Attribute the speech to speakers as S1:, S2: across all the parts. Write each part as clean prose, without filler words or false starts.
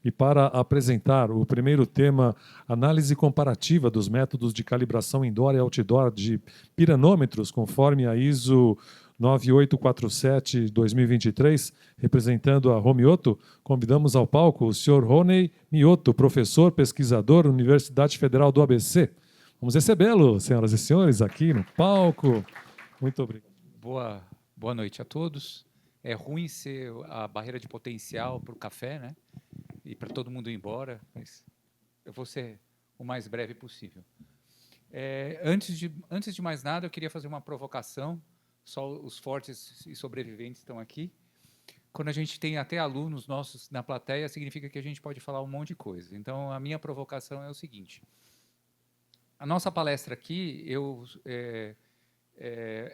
S1: E para apresentar o primeiro tema, análise comparativa dos métodos de calibração indoor e outdoor de piranômetros, conforme a ISO 9847-2023, representando a Romioto, convidamos ao palco o Sr. Rony Mioto, professor, pesquisador, Universidade Federal do ABC. Vamos recebê-lo, senhoras e senhores, aqui no palco. Muito obrigado.
S2: Boa noite a todos. É ruim ser a barreira de potencial para o café, né? E para todo mundo ir embora, mas eu vou ser o mais breve possível. Antes de mais nada, eu queria fazer uma provocação. Só os fortes e sobreviventes estão aqui. Quando a gente tem até alunos nossos na plateia, significa que a gente pode falar um monte de coisa. Então, a minha provocação é o seguinte. A nossa palestra aqui,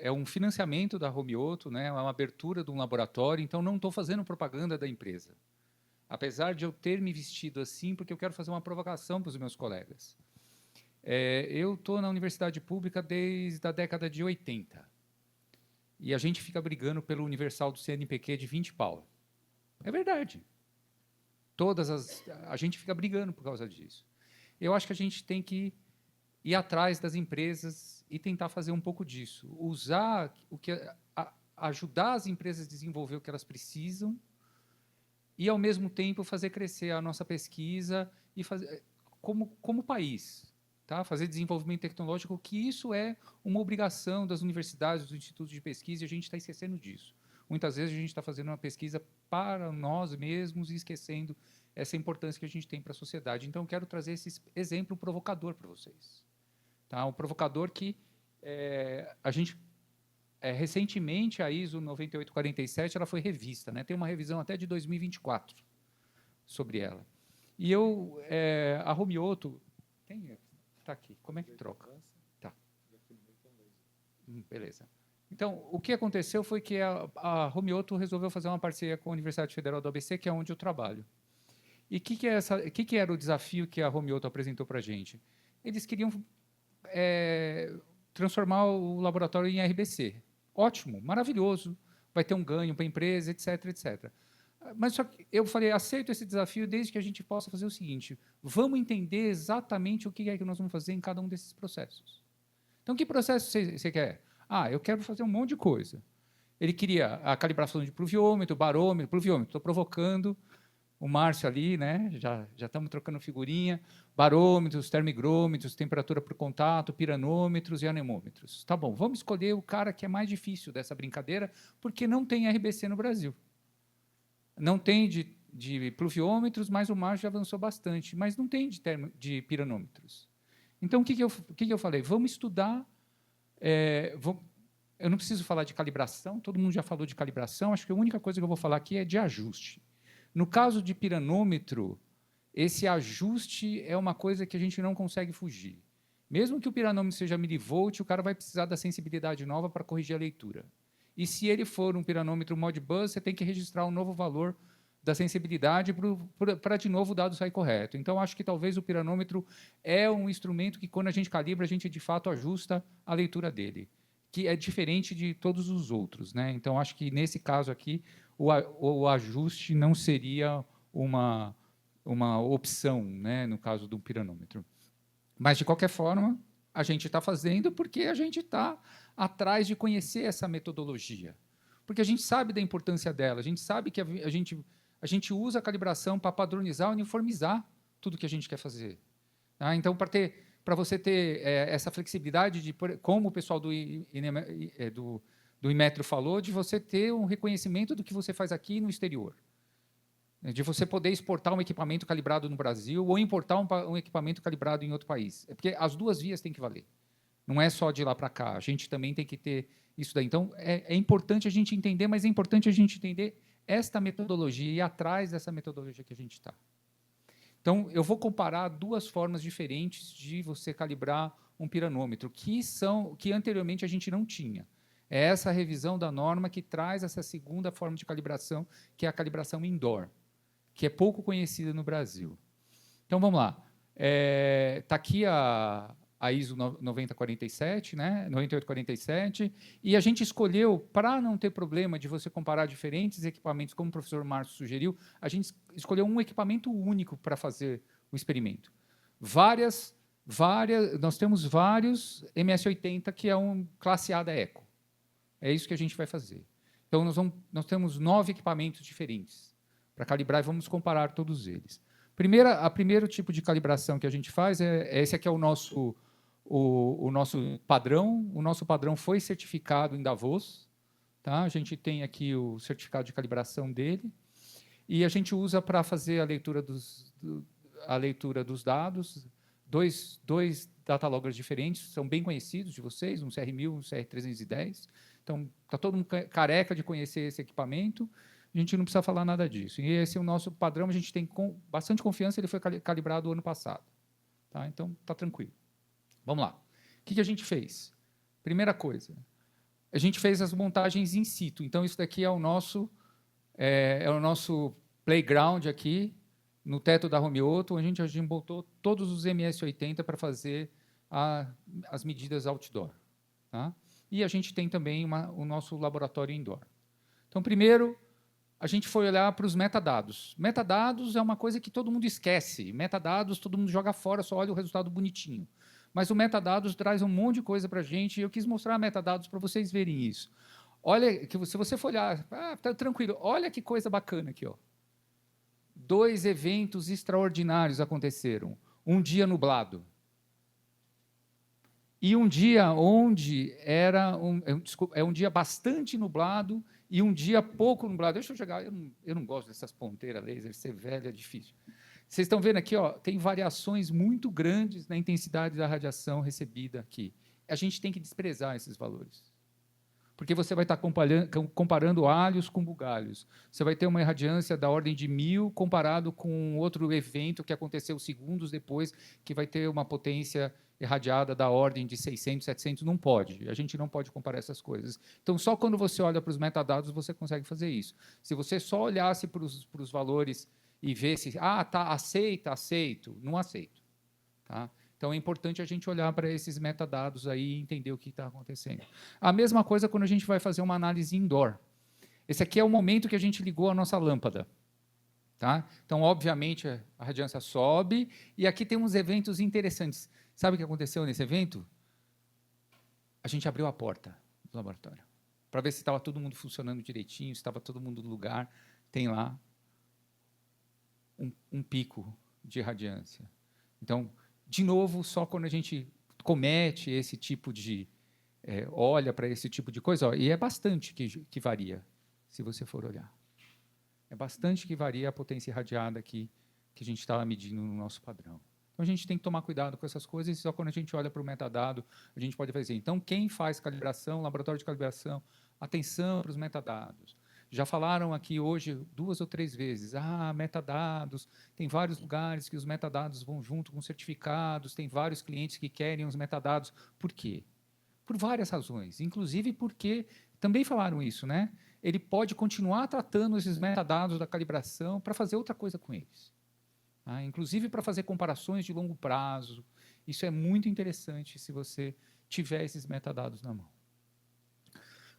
S2: é um financiamento da Romioto, né? É uma abertura de um laboratório, então não estou fazendo propaganda da empresa. Apesar de eu ter me vestido assim, porque eu quero fazer uma provocação para os meus colegas. Eu estou na universidade pública desde a década de 80. E a gente fica brigando pelo universal do CNPq de 20 pau. É verdade. A gente fica brigando por causa disso. Eu acho que a gente tem que ir atrás das empresas e tentar fazer um pouco disso. Usar ajudar as empresas a desenvolver o que elas precisam e, ao mesmo tempo, fazer crescer a nossa pesquisa e fazer, como país, tá? Fazer desenvolvimento tecnológico, que isso é uma obrigação das universidades, dos institutos de pesquisa, e a gente está esquecendo disso. Muitas vezes a gente está fazendo uma pesquisa para nós mesmos e esquecendo essa importância que a gente tem para a sociedade. Então, eu quero trazer esse exemplo provocador para vocês. Tá? Um provocador que a gente, recentemente, a ISO 9847 ela foi revista, né? Tem uma revisão até de 2024 sobre ela. E a Romioto, está aqui, como é que troca? Tá. Beleza. Então, o que aconteceu foi que a Romioto resolveu fazer uma parceria com a Universidade Federal do ABC, que é onde eu trabalho. E o que era o desafio que a Romioto apresentou para a gente? Eles queriam transformar o laboratório em RBC. Ótimo, maravilhoso, vai ter um ganho para a empresa, etc, etc. Mas só que eu falei, aceito esse desafio desde que a gente possa fazer o seguinte, vamos entender exatamente o que é que nós vamos fazer em cada um desses processos. Então, que processo você quer? Eu quero fazer um monte de coisa. Ele queria a calibração de pluviômetro, barômetro, pluviômetro, estou provocando o Márcio ali, né? Já estamos trocando figurinha, barômetros, termigrômetros, temperatura por contato, piranômetros e anemômetros. Tá bom, vamos escolher o cara que é mais difícil dessa brincadeira, porque não tem RBC no Brasil. Não tem de pluviômetros, mas o Márcio já avançou bastante, mas não tem de piranômetros. Então, o que eu falei? Vamos estudar... eu não preciso falar de calibração, todo mundo já falou de calibração, acho que a única coisa que eu vou falar aqui é de ajuste. No caso de piranômetro, esse ajuste é uma coisa que a gente não consegue fugir. Mesmo que o piranômetro seja milivolt, o cara vai precisar da sensibilidade nova para corrigir a leitura. E se ele for um piranômetro Modbus, você tem que registrar um novo valor da sensibilidade para, de novo, o dado sair correto. Então, acho que talvez o piranômetro é um instrumento que, quando a gente calibra, a gente, de fato, ajusta a leitura dele, que é diferente de todos os outros, né? Então, acho que, nesse caso aqui, o ajuste não seria uma opção, né, no caso do piranômetro. Mas, de qualquer forma, a gente está fazendo porque a gente está atrás de conhecer essa metodologia. Porque a gente sabe da importância dela, a gente sabe que a gente usa a calibração para padronizar, uniformizar tudo que a gente quer fazer. Tá? Então, para você ter essa flexibilidade, como o pessoal do Inmetro falou, de você ter um reconhecimento do que você faz aqui no exterior. De você poder exportar um equipamento calibrado no Brasil ou importar um equipamento calibrado em outro país. Porque as duas vias têm que valer. Não é só de lá para cá. A gente também tem que ter isso daí. Então, é importante a gente entender, mas é importante a gente entender esta metodologia e ir atrás dessa metodologia que a gente está. Então, eu vou comparar duas formas diferentes de você calibrar um piranômetro, que anteriormente a gente não tinha. É essa revisão da norma que traz essa segunda forma de calibração, que é a calibração indoor, que é pouco conhecida no Brasil. Então, vamos lá. Está aqui a ISO 9047, né, 9847, e a gente escolheu, para não ter problema de você comparar diferentes equipamentos, como o professor Márcio sugeriu, a gente escolheu um equipamento único para fazer o experimento. Nós temos vários MS-80, que é um classe A da Eco. É isso que a gente vai fazer. Então, nós temos 9 equipamentos diferentes para calibrar e vamos comparar todos eles. Primeiro tipo de calibração que a gente faz esse aqui é o nosso padrão. O nosso padrão foi certificado em Davos. Tá? A gente tem aqui o certificado de calibração dele. E a gente usa para fazer a leitura dos dados. Dois dataloggers diferentes, são bem conhecidos de vocês, um CR1000 um CR310. Então, está todo mundo careca de conhecer esse equipamento. A gente não precisa falar nada disso. E esse é o nosso padrão, a gente tem bastante confiança, ele foi calibrado ano passado. Tá? Então, está tranquilo. Vamos lá. O que a gente fez? Primeira coisa, a gente fez as montagens in situ. Então, isso daqui é o nosso playground aqui, no teto da Romioto, onde a gente botou todos os MS-80 para fazer as medidas outdoor. Tá? E a gente tem também o nosso laboratório indoor. Então, primeiro, a gente foi olhar para os metadados. Metadados é uma coisa que todo mundo esquece. Metadados, todo mundo joga fora, só olha o resultado bonitinho. Mas o metadados traz um monte de coisa para a gente, e eu quis mostrar metadados para vocês verem isso. Olha, que se você for olhar, tá tranquilo, olha que coisa bacana aqui. Ó. 2 eventos extraordinários aconteceram. Um dia nublado. E um dia onde era um dia bastante nublado e um dia pouco nublado. Deixa eu jogar, eu não gosto dessas ponteiras laser, ser velho é difícil. Vocês estão vendo aqui, ó, tem variações muito grandes na intensidade da radiação recebida aqui. A gente tem que desprezar esses valores. Porque você vai estar comparando alhos com bugalhos. Você vai ter uma irradiância da ordem de 1000 comparado com outro evento que aconteceu segundos depois, que vai ter uma potência irradiada da ordem de 600, 700. Não pode. A gente não pode comparar essas coisas. Então, só quando você olha para os metadados, você consegue fazer isso. Se você só olhasse para os valores e vesse, tá, aceito. Não aceito. Tá? Então, é importante a gente olhar para esses metadados aí e entender o que está acontecendo. A mesma coisa quando a gente vai fazer uma análise indoor. Esse aqui é o momento que a gente ligou a nossa lâmpada. Tá? Então, obviamente, a radiância sobe, e aqui tem uns eventos interessantes. Sabe o que aconteceu nesse evento? A gente abriu a porta do laboratório, para ver se estava todo mundo funcionando direitinho, se estava todo mundo no lugar. Tem lá um pico de radiância. Então, de novo, só quando a gente comete esse tipo de... olha para esse tipo de coisa, ó, e é bastante que varia, se você for olhar. É bastante que varia a potência irradiada aqui que a gente estava medindo no nosso padrão. Então, a gente tem que tomar cuidado com essas coisas, e só quando a gente olha para o metadado, a gente pode fazer. Então, quem faz calibração, laboratório de calibração, atenção para os metadados. Já falaram aqui hoje 2 ou 3 vezes, metadados, tem vários lugares que os metadados vão junto com certificados, tem vários clientes que querem os metadados. Por quê? Por várias razões, inclusive porque, também falaram isso, né? Ele pode continuar tratando esses metadados da calibração para fazer outra coisa com eles. Tá? Inclusive para fazer comparações de longo prazo. Isso é muito interessante se você tiver esses metadados na mão.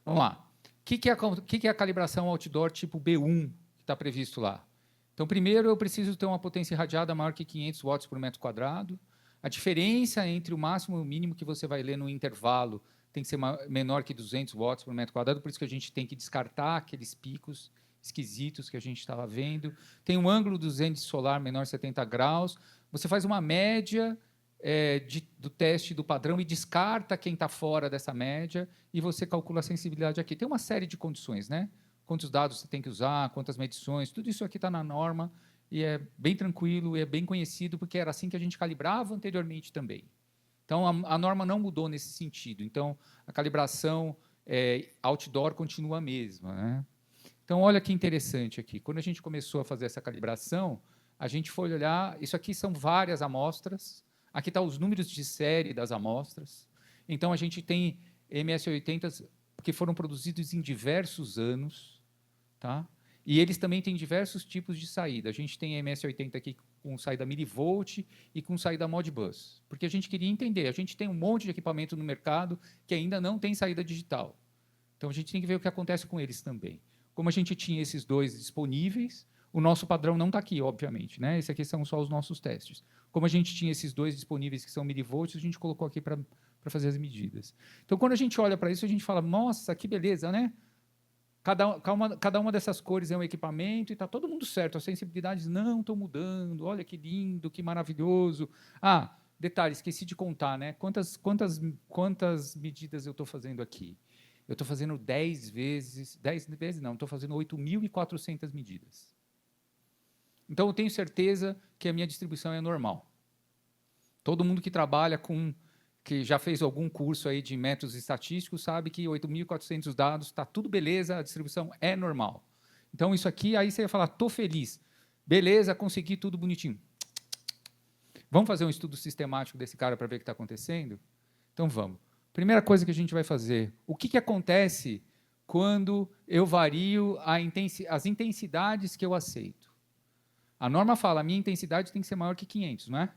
S2: Vamos lá. O que é a calibração outdoor tipo B1 que está previsto lá? Então, primeiro, eu preciso ter uma potência irradiada maior que 500 watts por metro quadrado. A diferença entre o máximo e o mínimo que você vai ler no intervalo tem que ser menor que 200 watts por metro quadrado, por isso que a gente tem que descartar aqueles picos esquisitos que a gente estava vendo. Tem um ângulo do zenith solar menor 70 graus. Você faz uma média do teste do padrão e descarta quem está fora dessa média e você calcula a sensibilidade aqui. Tem uma série de condições, né? Quantos dados você tem que usar, quantas medições, tudo isso aqui está na norma e é bem tranquilo, é bem conhecido, porque era assim que a gente calibrava anteriormente também. Então, a norma não mudou nesse sentido. Então, a calibração outdoor continua a mesma, né? Então, olha que interessante aqui. Quando a gente começou a fazer essa calibração, a gente foi olhar... Isso aqui são várias amostras. Aqui estão os números de série das amostras. Então, a gente tem MS-80 que foram produzidos em diversos anos. Tá? E eles também têm diversos tipos de saída. A gente tem a MS-80 aqui com saída milivolt e com saída Modbus. Porque a gente queria entender, a gente tem um monte de equipamento no mercado que ainda não tem saída digital. Então, a gente tem que ver o que acontece com eles também. Como a gente tinha esses dois disponíveis, o nosso padrão não está aqui, obviamente, né? Esse aqui são só os nossos testes. Como a gente tinha esses dois disponíveis que são milivolts, a gente colocou aqui para fazer as medidas. Então, quando a gente olha para isso, a gente fala, nossa, que beleza, né? Cada uma dessas cores é um equipamento e está todo mundo certo. As sensibilidades não estão mudando. Olha que lindo, que maravilhoso. Ah, detalhe, esqueci de contar, né? Quantas medidas eu estou fazendo aqui? Eu estou fazendo 10 vezes não, estou fazendo 8.400 medidas. Então, eu tenho certeza que a minha distribuição é normal. Todo mundo que trabalha que já fez algum curso aí de métodos estatísticos sabe que 8.400 dados, está tudo beleza, a distribuição é normal. Então, isso aqui, aí você vai falar, estou feliz. Beleza, consegui tudo bonitinho. Vamos fazer um estudo sistemático desse cara para ver o que está acontecendo? Então, vamos. Primeira coisa que a gente vai fazer, o que acontece quando eu vario as intensidades que eu aceito? A norma fala, a minha intensidade tem que ser maior que 500, não é?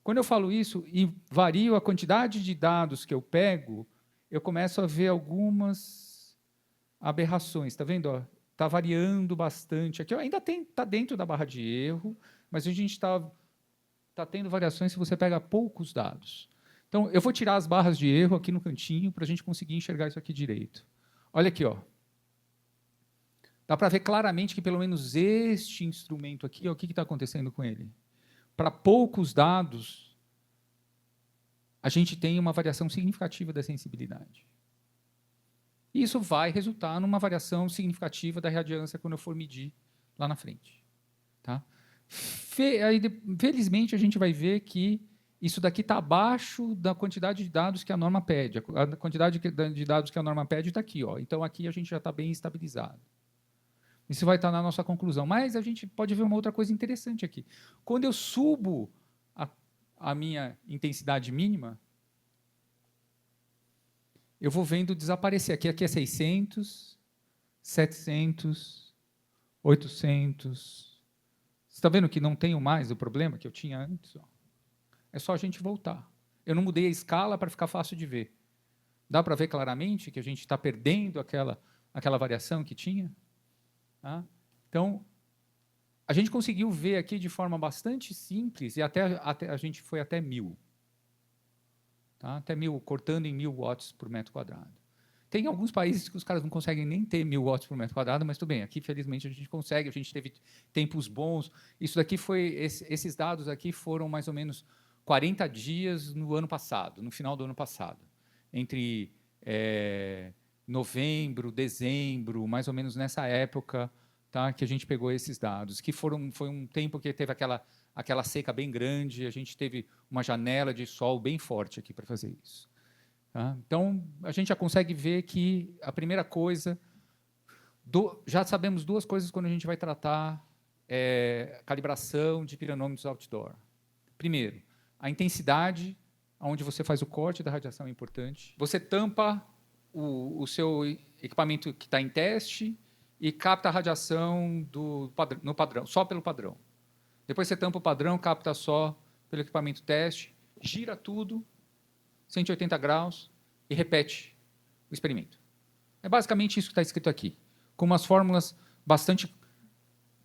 S2: Quando eu falo isso e vario a quantidade de dados que eu pego, eu começo a ver algumas aberrações. Está vendo? Está variando bastante. Aqui ainda está dentro da barra de erro, mas a gente está tendo variações se você pega poucos dados. Então, eu vou tirar as barras de erro aqui no cantinho para a gente conseguir enxergar isso aqui direito. Olha aqui, ó. Dá para ver claramente que pelo menos este instrumento aqui, ó, o que está acontecendo com ele? Para poucos dados, a gente tem uma variação significativa da sensibilidade. Isso vai resultar numa variação significativa da radiância quando eu for medir lá na frente. Tá? Felizmente, a gente vai ver que isso daqui está abaixo da quantidade de dados que a norma pede. A quantidade de dados que a norma pede está aqui. Ó. Então, aqui a gente já está bem estabilizado. Isso vai estar na nossa conclusão. Mas a gente pode ver uma outra coisa interessante aqui. Quando eu subo a minha intensidade mínima, eu vou vendo desaparecer. Aqui é 600, 700, 800. Você está vendo que não tenho mais o problema que eu tinha antes? Ó. É só a gente voltar. Eu não mudei a escala para ficar fácil de ver. Dá para ver claramente que a gente está perdendo aquela variação que tinha? Tá? Então, a gente conseguiu ver aqui de forma bastante simples, e até a gente foi até 1000. Tá? Até 1000, cortando em 1000 watts por metro quadrado. Tem alguns países que os caras não conseguem nem ter 1000 watts por metro quadrado, mas tudo bem, aqui felizmente a gente consegue, a gente teve tempos bons. Isso daqui esses dados aqui foram mais ou menos 40 dias no ano passado, no final do ano passado. Entre novembro, dezembro, mais ou menos nessa época, tá, que a gente pegou esses dados, que foi um tempo que teve aquela seca bem grande, a gente teve uma janela de sol bem forte aqui para fazer isso. Tá? Então, a gente já consegue ver que a primeira coisa, já sabemos duas coisas quando a gente vai tratar calibração de piranômetros outdoor. Primeiro, a intensidade, onde você faz o corte da radiação é importante. Você tampa o seu equipamento que está em teste e capta a radiação no padrão, só pelo padrão. Depois você tampa o padrão, capta só pelo equipamento teste, gira tudo, 180 graus, e repete o experimento. É basicamente isso que está escrito aqui, com umas fórmulas bastante...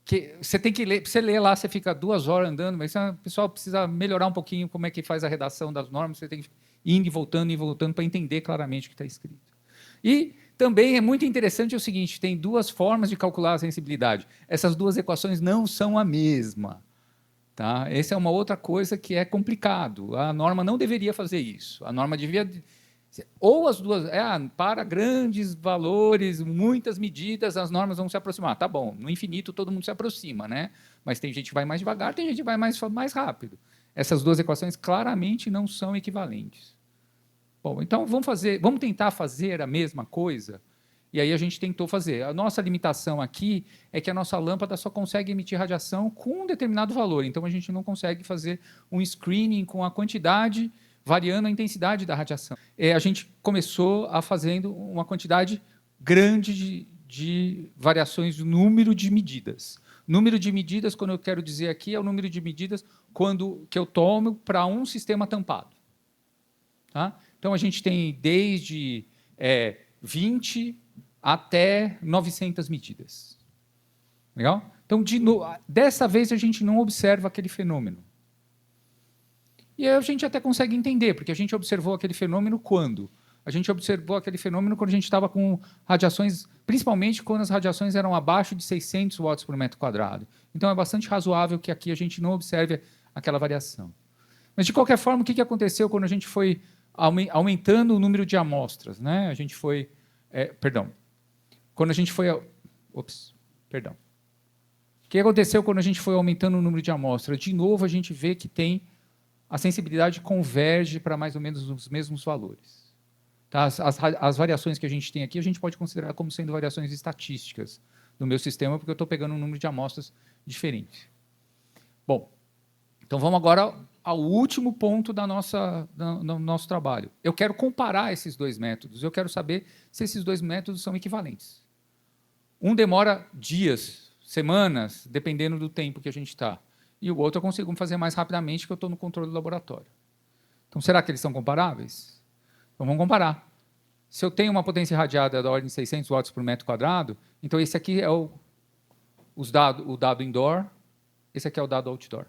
S2: que você tem que ler, para você ler lá, você fica 2 horas andando, mas o pessoal precisa melhorar um pouquinho como é que faz a redação das normas, você tem que ir indo e voltando para entender claramente o que está escrito. E também é muito interessante o seguinte, tem 2 formas de calcular a sensibilidade. Essas 2 equações não são a mesma. Tá? Essa é uma outra coisa que é complicado. A norma não deveria fazer isso. A norma devia... Ou as duas... para grandes valores, muitas medidas, as normas vão se aproximar. Tá bom, no infinito todo mundo se aproxima, né? Mas tem gente que vai mais devagar, tem gente que vai mais rápido. Essas 2 equações claramente não são equivalentes. Bom, então vamos tentar fazer a mesma coisa. E aí a gente tentou fazer. A nossa limitação aqui é que a nossa lâmpada só consegue emitir radiação com um determinado valor. Então a gente não consegue fazer um screening com a quantidade variando a intensidade da radiação. A gente começou fazendo uma quantidade grande de variações do número de medidas. Número de medidas, quando eu quero dizer aqui, é o número de medidas que eu tomo para um sistema tampado. Tá? Então, a gente tem desde 20 até 900 medidas. Legal? Então, dessa vez, a gente não observa aquele fenômeno. E aí a gente até consegue entender, porque a gente observou aquele fenômeno quando? A gente observou aquele fenômeno quando a gente estava com radiações, principalmente quando as radiações eram abaixo de 600 watts por metro quadrado. Então, é bastante razoável que aqui a gente não observe aquela variação. Mas, de qualquer forma, o que aconteceu quando a gente foi aumentando o número de amostras? Né? A gente foi... Quando a gente foi... O que aconteceu quando a gente foi aumentando o número de amostras? De novo, a gente vê que a sensibilidade converge para mais ou menos os mesmos valores. Tá? As variações que a gente tem aqui, a gente pode considerar como sendo variações estatísticas do meu sistema, porque eu estou pegando um número de amostras diferente. Bom, então vamos agora ao último ponto do nosso trabalho. Eu quero comparar esses dois métodos, eu quero saber se esses dois métodos são equivalentes. Um demora dias, semanas, dependendo do tempo que a gente está. E o outro eu consigo fazer mais rapidamente, porque eu estou no controle do laboratório. Então, será que eles são comparáveis? Então, vamos comparar. Se eu tenho uma potência irradiada da ordem de 600 watts por metro quadrado, então esse aqui é o dado indoor, esse aqui é o dado outdoor.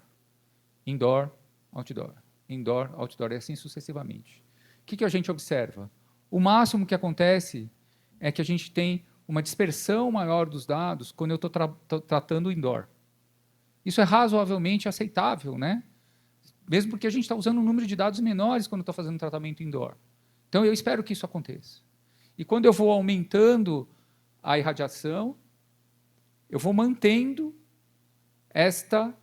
S2: Indoor, outdoor. Indoor, outdoor, e assim sucessivamente. O que a gente observa? O máximo que acontece é que a gente tem uma dispersão maior dos dados quando eu estou tratando indoor. Isso é razoavelmente aceitável, né? Mesmo porque a gente está usando um número de dados menores quando está fazendo tratamento indoor. Então, eu espero que isso aconteça. E quando eu vou aumentando a irradiação, eu vou mantendo esta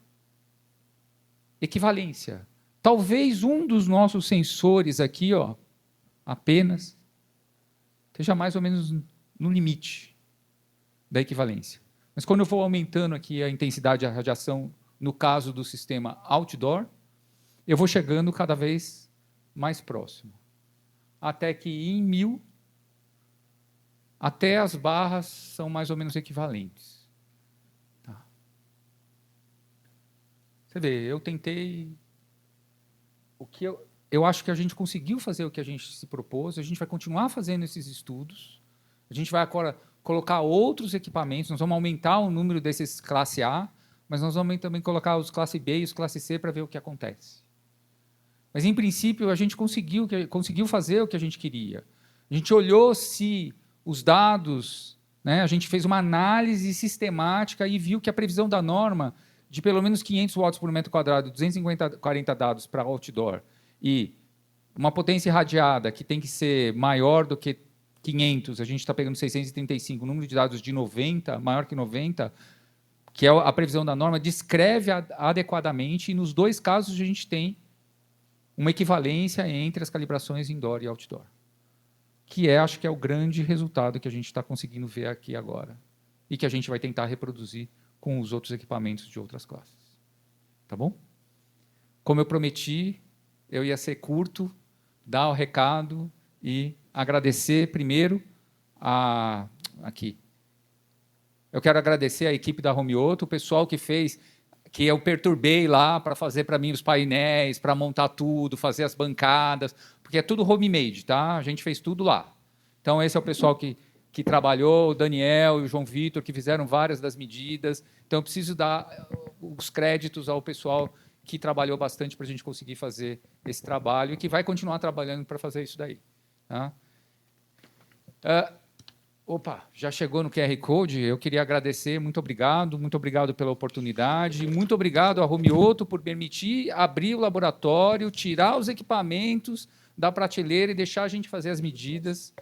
S2: equivalência. Talvez um dos nossos sensores aqui, apenas, esteja mais ou menos no limite da equivalência. Mas quando eu vou aumentando aqui a intensidade da radiação, no caso do sistema outdoor, eu vou chegando cada vez mais próximo. Até que em 1000, até as barras são mais ou menos equivalentes. Tá. Você vê, eu tentei... Eu acho que a gente conseguiu fazer o que a gente se propôs, a gente vai continuar fazendo esses estudos, a gente vai agora colocar outros equipamentos, nós vamos aumentar o número desses classe A, mas nós vamos também colocar os classe B e os classe C para ver o que acontece. Mas, em princípio, a gente conseguiu fazer o que a gente queria. A gente olhou se os dados, né, a gente fez uma análise sistemática e viu que a previsão da norma de pelo menos 500 watts por metro quadrado, 240 dados para outdoor, e uma potência irradiada que tem que ser maior do que 500, a gente está pegando 635, o número de dados de 90, maior que 90, que é a previsão da norma, descreve adequadamente, e nos dois casos a gente tem uma equivalência entre as calibrações indoor e outdoor, que acho que é o grande resultado que a gente está conseguindo ver aqui agora, e que a gente vai tentar reproduzir com os outros equipamentos de outras classes. Tá bom? Como eu prometi, eu ia ser curto, dar o recado e agradecer primeiro aqui. Eu quero agradecer a equipe da Romioto, o pessoal que eu perturbei lá para fazer para mim os painéis, para montar tudo, fazer as bancadas, porque é tudo homemade, tá? A gente fez tudo lá. Então, esse é o pessoal que trabalhou, o Daniel e o João Vitor, que fizeram várias das medidas. Então, eu preciso dar os créditos ao pessoal que trabalhou bastante para a gente conseguir fazer esse trabalho e que vai continuar trabalhando para fazer isso daí. Tá? Já chegou no QR Code, eu queria agradecer, muito obrigado pela oportunidade, muito obrigado a Romioto por permitir abrir o laboratório, tirar os equipamentos da prateleira e deixar a gente fazer as medidas,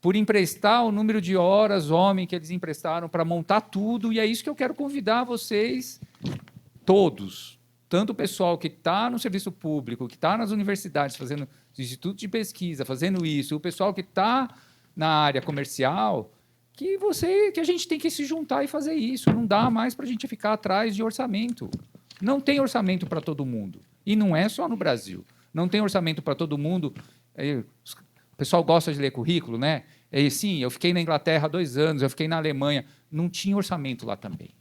S2: por emprestar o número de horas, que eles emprestaram para montar tudo, e é isso que eu quero convidar vocês todos, tanto o pessoal que está no serviço público, que está nas universidades, fazendo institutos de pesquisa, fazendo isso, o pessoal que está na área comercial, que a gente tem que se juntar e fazer isso. Não dá mais para a gente ficar atrás de orçamento. Não tem orçamento para todo mundo. E não é só no Brasil. Não tem orçamento para todo mundo. O pessoal gosta de ler currículo, né? E, sim, eu fiquei na Inglaterra 2 anos, eu fiquei na Alemanha. Não tinha orçamento lá também.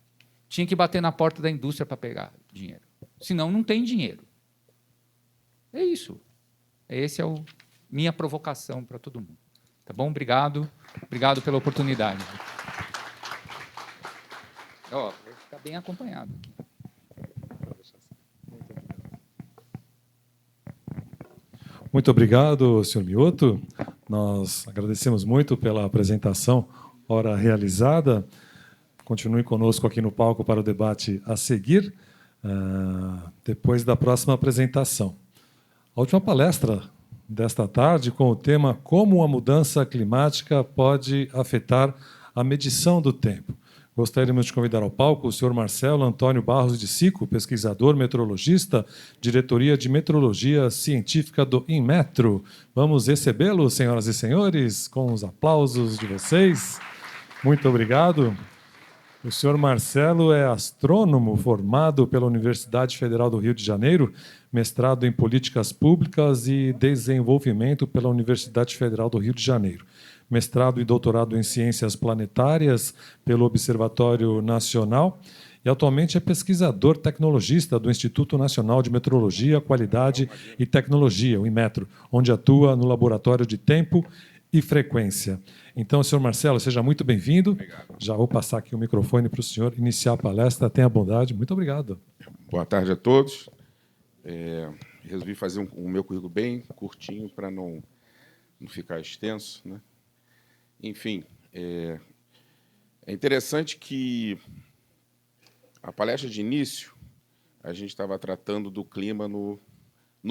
S2: Tinha que bater na porta da indústria para pegar dinheiro. Senão, não tem dinheiro. É isso. Essa é minha provocação para todo mundo. Tá bom? Obrigado. Obrigado pela oportunidade. Ó, vou ficar bem acompanhado aqui.
S1: Muito obrigado, senhor Mioto. Nós agradecemos muito pela apresentação, hora realizada. Continue conosco aqui no palco para o debate a seguir, depois da próxima apresentação. A última palestra desta tarde com o tema Como a mudança climática pode afetar a medição do tempo. Gostaríamos de convidar ao palco o senhor Marcelo Antônio Barros de Sico, pesquisador meteorologista, Diretoria de Meteorologia Científica do Inmetro. Vamos recebê-lo, senhoras e senhores, com os aplausos de vocês. Muito obrigado. O senhor Marcelo é astrônomo formado pela Universidade Federal do Rio de Janeiro, mestrado em Políticas Públicas e Desenvolvimento pela Universidade Federal do Rio de Janeiro, mestrado e doutorado em Ciências Planetárias pelo Observatório Nacional e atualmente é pesquisador tecnologista do Instituto Nacional de Meteorologia, Qualidade e Tecnologia, o Inmetro, onde atua no Laboratório de Tempo e Frequência. Então, senhor Marcelo, seja muito bem-vindo. Já vou passar aqui o microfone para o senhor iniciar a palestra. Tenha bondade. Muito obrigado.
S3: Boa tarde a todos. Resolvi fazer o meu currículo bem curtinho para não ficar extenso, né? Enfim, é interessante que a palestra de início a gente estava tratando do clima no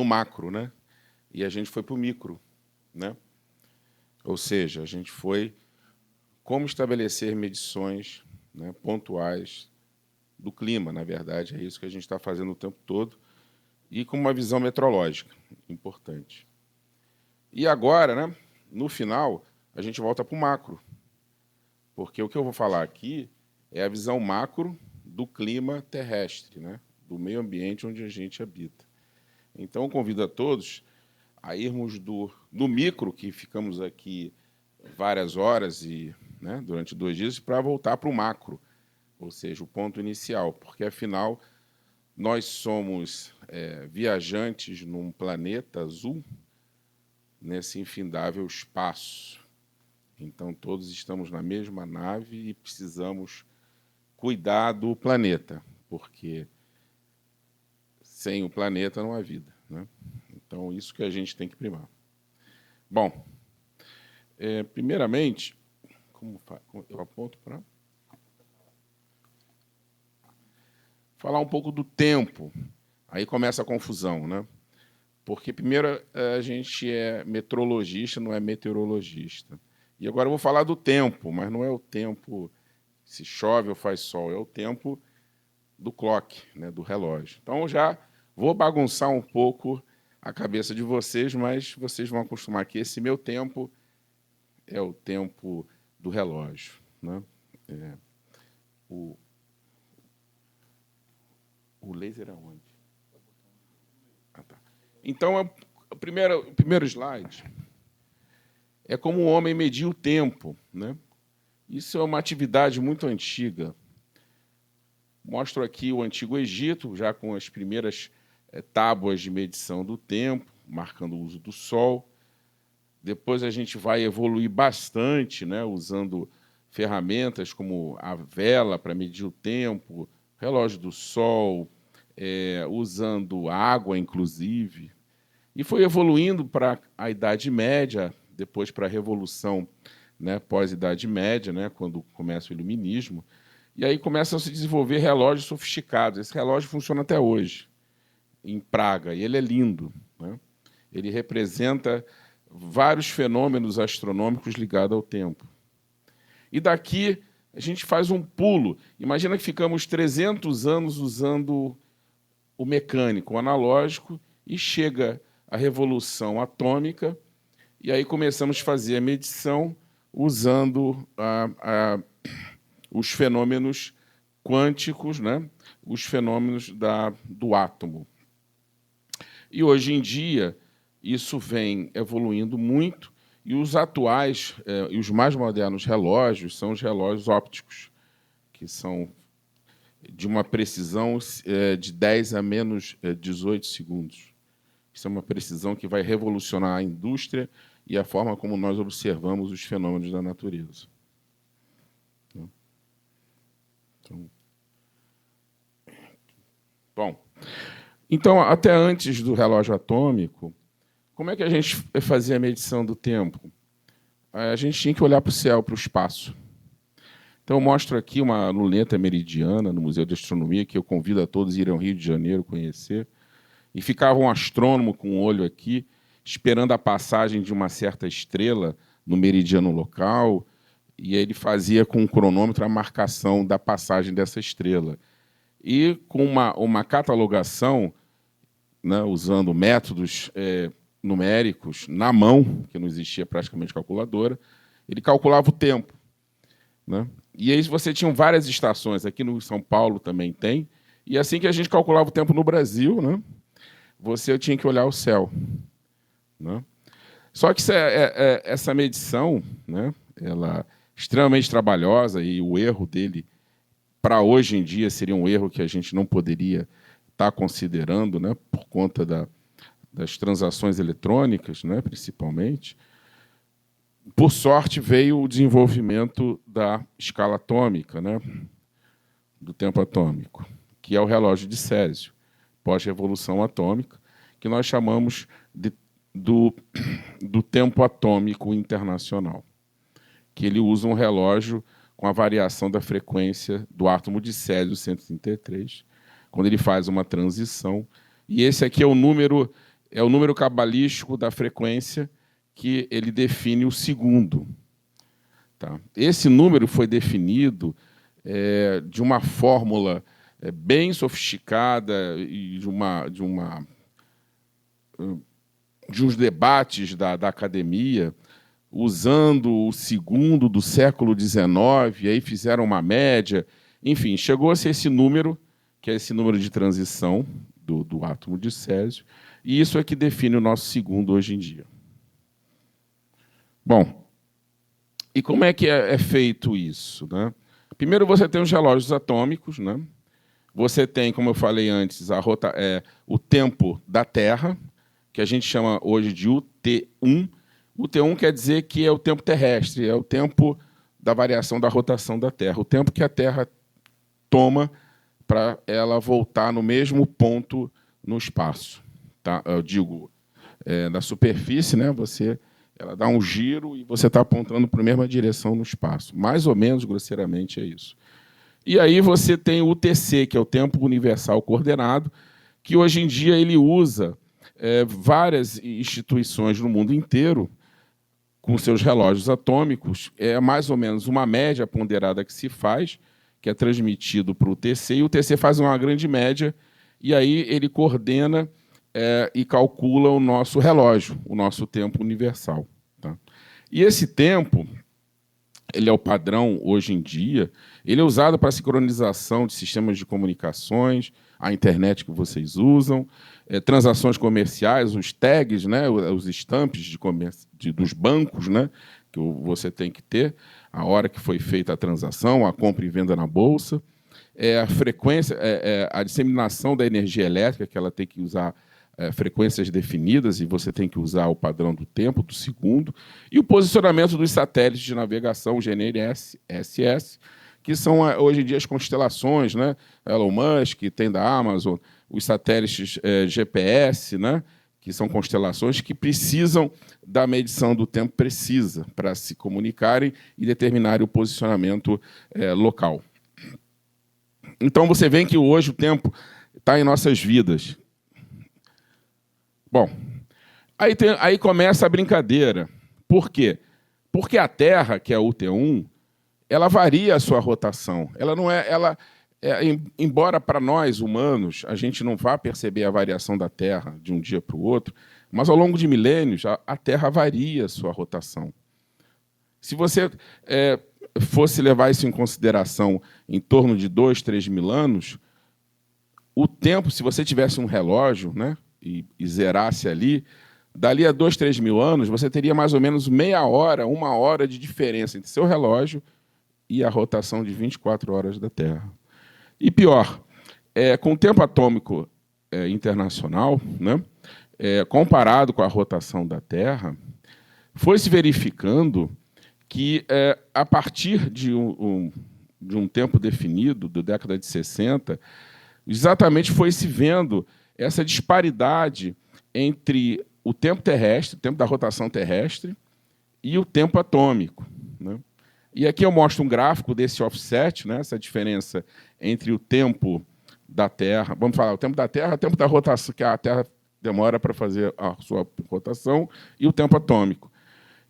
S3: macro, né? E a gente foi para o micro, né? Ou seja, a gente foi como estabelecer medições, né, pontuais do clima, na verdade, é isso que a gente está fazendo o tempo todo, e com uma visão meteorológica importante. E agora, né, no final, a gente volta para o macro, porque o que eu vou falar aqui é a visão macro do clima terrestre, né, do meio ambiente onde a gente habita. Então, eu convido a todos a irmos do micro, que ficamos aqui várias horas e, né, durante 2 dias, para voltar para o macro, ou seja, o ponto inicial, porque, afinal, nós somos viajantes num planeta azul, nesse infindável espaço. Então, todos estamos na mesma nave e precisamos cuidar do planeta, porque sem o planeta não há vida, né? Então, isso que a gente tem que primar. Bom, primeiramente, como eu aponto para falar um pouco do tempo. Aí começa a confusão, né? Porque, primeiro, a gente é metrologista, não é meteorologista. E agora eu vou falar do tempo, mas não é o tempo se chove ou faz sol, é o tempo do clock, né, do relógio. Então, já vou bagunçar um pouco a cabeça de vocês, mas vocês vão acostumar que esse meu tempo é o tempo do relógio, né? O laser é onde? Ah, tá. Então, o primeiro slide é como o homem media o tempo, né? Isso é uma atividade muito antiga. Mostro aqui o Antigo Egito, já com as primeiras tábuas de medição do tempo, marcando o uso do sol. Depois a gente vai evoluir bastante, né, usando ferramentas como a vela para medir o tempo, relógio do sol, usando água, inclusive. E foi evoluindo para a Idade Média, depois para a Revolução, né, pós-Idade Média, né, quando começa o Iluminismo. E aí começam a se desenvolver relógios sofisticados. Esse relógio funciona até hoje, em Praga, e ele é lindo, né? Ele representa vários fenômenos astronômicos ligados ao tempo. E daqui a gente faz um pulo. Imagina que ficamos 300 anos usando o mecânico, o analógico, e chega a revolução atômica, e aí começamos a fazer a medição usando os fenômenos quânticos, né? Os fenômenos do átomo. E, hoje em dia, isso vem evoluindo muito, E os atuais e os mais modernos relógios são os relógios ópticos, que são de uma precisão de 10 a menos 18 segundos. Isso é uma precisão que vai revolucionar a indústria e a forma como nós observamos os fenômenos da natureza. Então, até antes do relógio atômico, como é que a gente fazia a medição do tempo? A gente tinha que olhar para o céu, para o espaço. Então, eu mostro aqui uma luneta meridiana no Museu de Astronomia, que eu convido a todos a irem ao Rio de Janeiro conhecer. E ficava um astrônomo com um olho aqui, esperando a passagem de uma certa estrela no meridiano local, e ele fazia com um cronômetro a marcação da passagem dessa estrela. E com uma catalogação, né, usando métodos numéricos, na mão, que não existia praticamente calculadora, ele calculava o tempo. Né? E aí você tinha várias estações, aqui no São Paulo também tem, e assim que a gente calculava o tempo no Brasil, né, você tinha que olhar o céu. Né? Só que essa medição, né, ela é extremamente trabalhosa, e o erro dele, para hoje em dia, seria um erro que a gente não poderia estar considerando, né, por conta das transações eletrônicas, né, principalmente. Por sorte, veio o desenvolvimento da escala atômica, né, do tempo atômico, que é o relógio de Césio, pós-revolução atômica, que nós chamamos do tempo atômico internacional, que ele usa um relógio com a variação da frequência do átomo de Césio 133, quando ele faz uma transição. E esse aqui é o número cabalístico da frequência que ele define o segundo. Tá? Esse número foi definido de uma fórmula bem sofisticada e de uns debates da academia, usando o segundo do século XIX, e aí fizeram uma média. Enfim, chegou-se a esse número, que é esse número de transição do átomo de Césio, e isso é que define o nosso segundo hoje em dia. Bom, e como é que é feito isso? Né? Primeiro, você tem os relógios atômicos, né? Você tem, como eu falei antes, o tempo da Terra, que a gente chama hoje de UT1. O T1 quer dizer que é o tempo terrestre, é o tempo da variação da rotação da Terra, o tempo que a Terra toma para ela voltar no mesmo ponto no espaço. Tá? Eu digo, na superfície, né, ela dá um giro e você está apontando para a mesma direção no espaço. Mais ou menos, grosseiramente, é isso. E aí você tem o UTC, que é o tempo universal coordenado, que hoje em dia ele usa várias instituições no mundo inteiro, com seus relógios atômicos, é mais ou menos uma média ponderada que se faz, que é transmitido para o UTC, e o UTC faz uma grande média, e aí ele coordena e calcula o nosso relógio, o nosso tempo universal. Tá? E esse tempo, ele é o padrão hoje em dia, ele é usado para a sincronização de sistemas de comunicações, a internet que vocês usam, transações comerciais, os tags, né, os estamps dos bancos, né, que você tem que ter, a hora que foi feita a transação, a compra e venda na bolsa, a frequência, a disseminação da energia elétrica, que ela tem que usar frequências definidas, e você tem que usar o padrão do tempo, do segundo, e o posicionamento dos satélites de navegação, GNSS, que são, hoje em dia, as constelações, né? Elon Musk, tem da Amazon, os satélites GPS, né? Que são constelações que precisam da medição do tempo precisa para se comunicarem e determinarem o posicionamento local. Então, você vê que hoje o tempo está em nossas vidas. Bom, aí começa a brincadeira. Por quê? Porque a Terra, que é o UT1, ela varia a sua rotação. Ela não embora para nós, humanos, a gente não vá perceber a variação da Terra de um dia para o outro, mas ao longo de milênios, a Terra varia a sua rotação. Se você fosse levar isso em consideração em torno de 2, 3 mil anos, o tempo, se você tivesse um relógio, né, e zerasse ali, dali a 2, 3 mil anos, você teria mais ou menos meia hora, 1 hora de diferença entre seu relógio e a rotação de 24 horas da Terra. E pior, com o tempo atômico internacional, né, comparado com a rotação da Terra, foi se verificando que, a partir de um tempo definido, da década de 60, exatamente foi se vendo essa disparidade entre o tempo terrestre, o tempo da rotação terrestre, e o tempo atômico, né? E aqui eu mostro um gráfico desse offset, né, essa diferença entre o tempo da Terra, vamos falar, o tempo da Terra, o tempo da rotação, que a Terra demora para fazer a sua rotação, e o tempo atômico.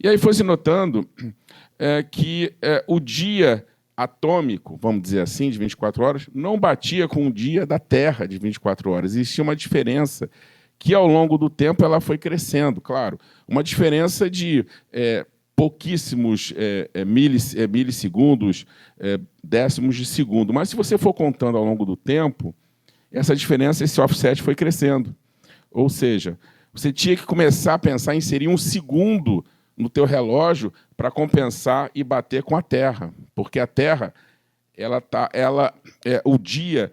S3: E aí foi se notando que o dia atômico, vamos dizer assim, de 24 horas, não batia com o dia da Terra de 24 horas. Existia uma diferença que, ao longo do tempo, ela foi crescendo, claro. Uma diferença de pouquíssimos milissegundos, décimos de segundo. Mas, se você for contando ao longo do tempo, essa diferença, esse offset foi crescendo. Ou seja, você tinha que começar a pensar em inserir um segundo no teu relógio para compensar e bater com a Terra, porque a Terra, o dia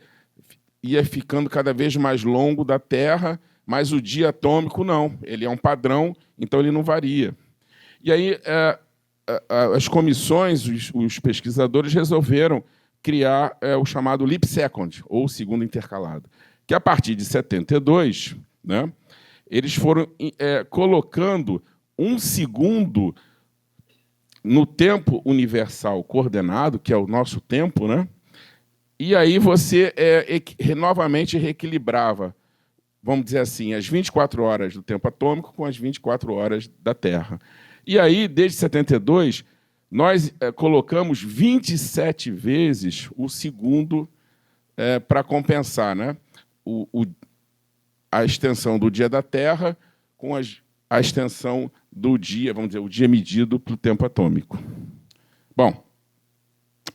S3: ia ficando cada vez mais longo da Terra, mas o dia atômico não, ele é um padrão, então ele não varia. E aí as comissões, os pesquisadores resolveram criar o chamado leap second, ou segundo intercalado, que a partir de 72, né, eles foram colocando um segundo no tempo universal coordenado, que é o nosso tempo, né? E aí você novamente reequilibrava, vamos dizer assim, as 24 horas do tempo atômico com as 24 horas da Terra. E aí, desde 72, nós colocamos 27 vezes o segundo para compensar, né, a extensão do dia da Terra com a extensão do dia, vamos dizer, o dia medido para o tempo atômico. Bom,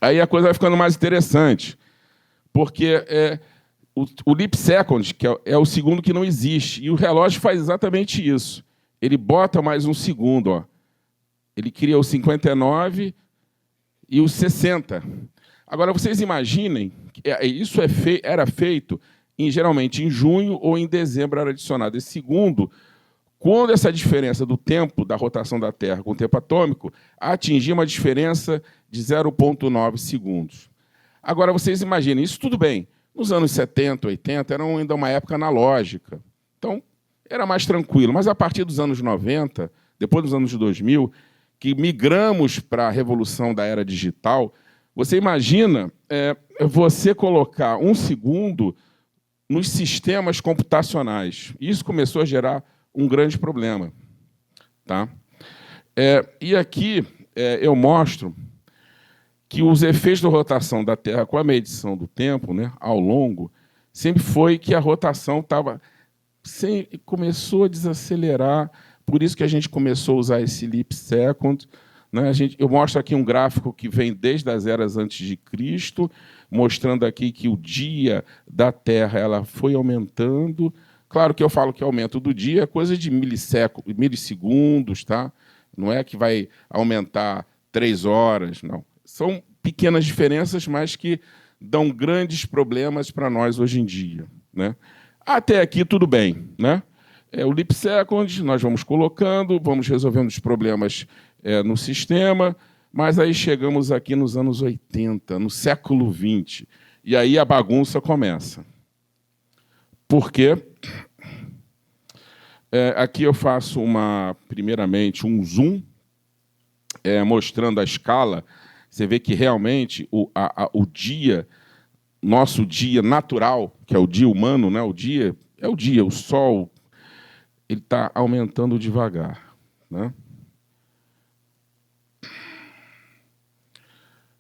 S3: aí a coisa vai ficando mais interessante, porque o leap second, que é o segundo que não existe, e o relógio faz exatamente isso. Ele bota mais um segundo, ó. Ele cria os 59 e os 60. Agora, vocês imaginem que isso era feito geralmente em junho ou em dezembro, era adicionado esse segundo, quando essa diferença do tempo da rotação da Terra com o tempo atômico atingia uma diferença de 0,9 segundos. Agora, vocês imaginem, isso tudo bem. Nos anos 70, 80, era ainda uma época analógica. Então, era mais tranquilo. Mas, a partir dos anos 90, depois dos anos 2000, que migramos para a revolução da era digital, você imagina você colocar um segundo nos sistemas computacionais. Isso começou a gerar um grande problema. Tá? E aqui eu mostro que os efeitos da rotação da Terra com a medição do tempo, né, ao longo, sempre foi que a rotação começou a desacelerar, por isso que a gente começou a usar esse leap second. Né? Eu mostro aqui um gráfico que vem desde as eras antes de Cristo, mostrando aqui que o dia da Terra ela foi aumentando. Claro que eu falo que aumento do dia é coisa de milissegundos, tá? Não é que vai aumentar 3 horas, não. São pequenas diferenças, mas que dão grandes problemas para nós hoje em dia, né? Até aqui tudo bem, né? O leap second, nós vamos colocando, vamos resolvendo os problemas no sistema, mas aí chegamos aqui nos anos 80, no século XX, e aí a bagunça começa. Por quê? Aqui eu faço primeiramente um zoom, mostrando a escala. Você vê que realmente o dia, nosso dia natural, que é o dia humano, né? O Sol, ele está aumentando devagar, né?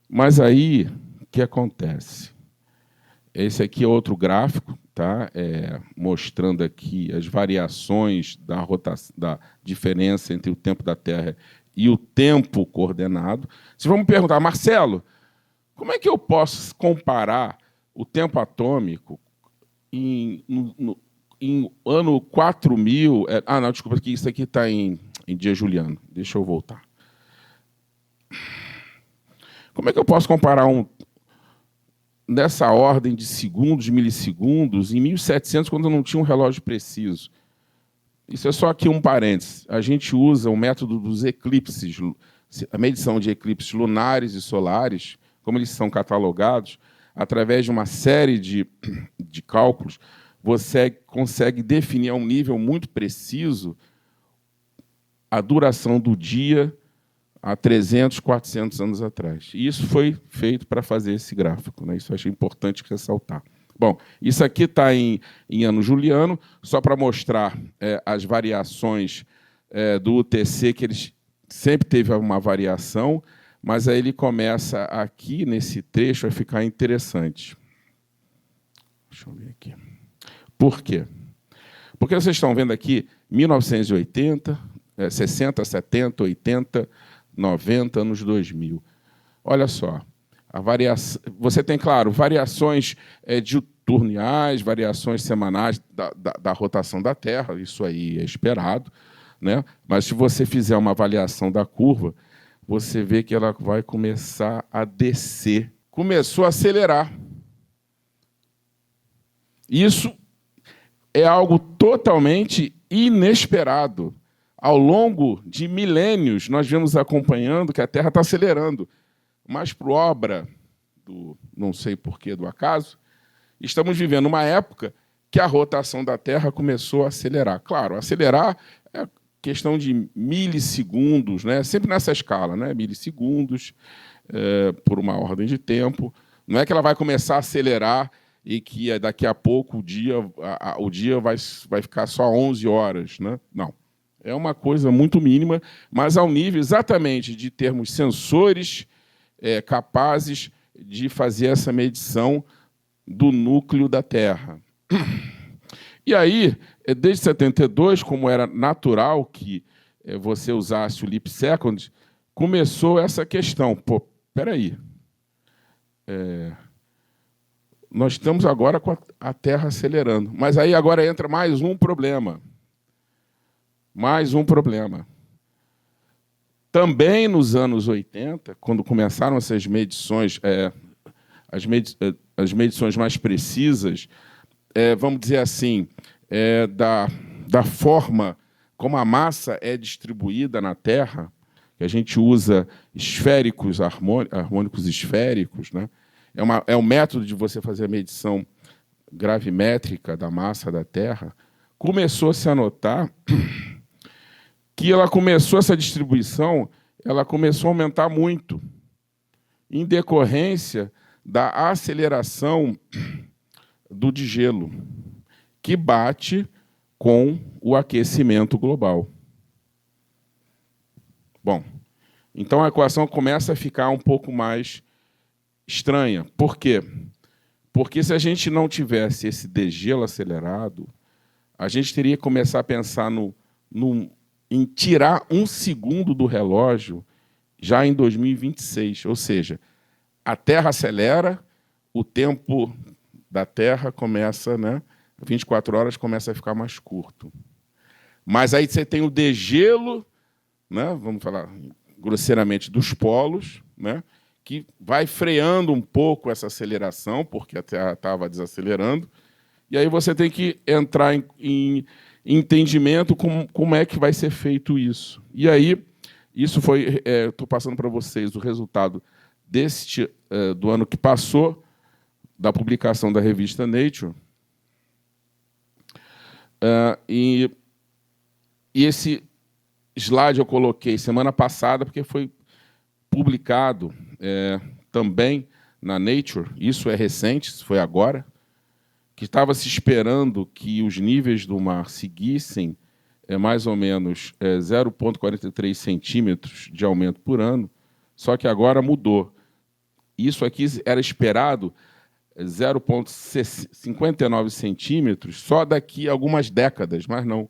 S3: Mas aí, o que acontece? Esse aqui é outro gráfico, tá? Mostrando aqui as variações da diferença entre o tempo da Terra e o tempo coordenado. Vocês vão me perguntar, Marcelo, como é que eu posso comparar o tempo atômico em em ano 4000... não, desculpa, que isso aqui está em dia juliano. Deixa eu voltar. Como é que eu posso comparar nessa ordem de segundos, milissegundos, em 1700, quando eu não tinha um relógio preciso? Isso é só aqui um parênteses. A gente usa o método dos eclipses, a medição de eclipses lunares e solares, como eles são catalogados, através de uma série de cálculos, você consegue definir a um nível muito preciso a duração do dia há 300, 400 anos atrás. E isso foi feito para fazer esse gráfico, né? Isso eu achei importante ressaltar. Bom, isso aqui está em ano juliano, só para mostrar as variações do UTC, que eles sempre teve uma variação, mas aí ele começa aqui, nesse trecho, a ficar interessante. Deixa eu ver aqui. Por quê? Porque vocês estão vendo aqui 1980, 60, 70, 80, 90, anos 2000. Olha só. Você tem, claro, variações diuturniais, variações semanais da rotação da Terra, isso aí é esperado, né? Mas se você fizer uma avaliação da curva, você vê que ela vai começar a descer. Começou a acelerar. Isso é algo totalmente inesperado. Ao longo de milênios, nós vemos acompanhando que a Terra está acelerando. Mas, por obra do não sei porquê do acaso, estamos vivendo uma época que a rotação da Terra começou a acelerar. Claro, acelerar é questão de milissegundos, né? Sempre nessa escala, né? Milissegundos, por uma ordem de tempo. Não é que ela vai começar a acelerar e que daqui a pouco o dia vai ficar só 11 horas. Né? Não. É uma coisa muito mínima, mas ao nível exatamente de termos sensores capazes de fazer essa medição do núcleo da Terra. E aí, desde 72, como era natural que você usasse o leap second, começou essa questão. Pô, espera aí. Nós estamos agora com a Terra acelerando. Mas aí agora entra mais um problema. Mais um problema. Também nos anos 80, quando começaram essas medições, as medições mais precisas, vamos dizer assim, da forma como a massa é distribuída na Terra, que a gente usa esféricos, harmônicos esféricos, né? É um método de você fazer a medição gravimétrica da massa da Terra. Começou-se a notar que essa distribuição começou a aumentar muito, em decorrência da aceleração do degelo, que bate com o aquecimento global. Bom, então a equação começa a ficar um pouco mais estranha. Por quê? Porque se a gente não tivesse esse degelo acelerado, a gente teria que começar a pensar em tirar 1 segundo do relógio já em 2026. Ou seja, a Terra acelera, o tempo da Terra começa, 24 horas começa a ficar mais curto. Mas aí você tem o degelo, vamos falar grosseiramente, dos polos, que vai freando um pouco essa aceleração, porque a Terra estava desacelerando, e aí você tem que entrar em entendimento como é que vai ser feito isso. E aí, isso foi... Estou passando para vocês o resultado do ano que passou, da publicação da revista Nature. E esse slide eu coloquei semana passada, porque foi publicado também na Nature, isso é recente, isso foi agora, que estava se esperando que os níveis do mar seguissem mais ou menos 0,43 centímetros de aumento por ano, só que agora mudou. Isso aqui era esperado 0,59 centímetros só daqui a algumas décadas, mas não.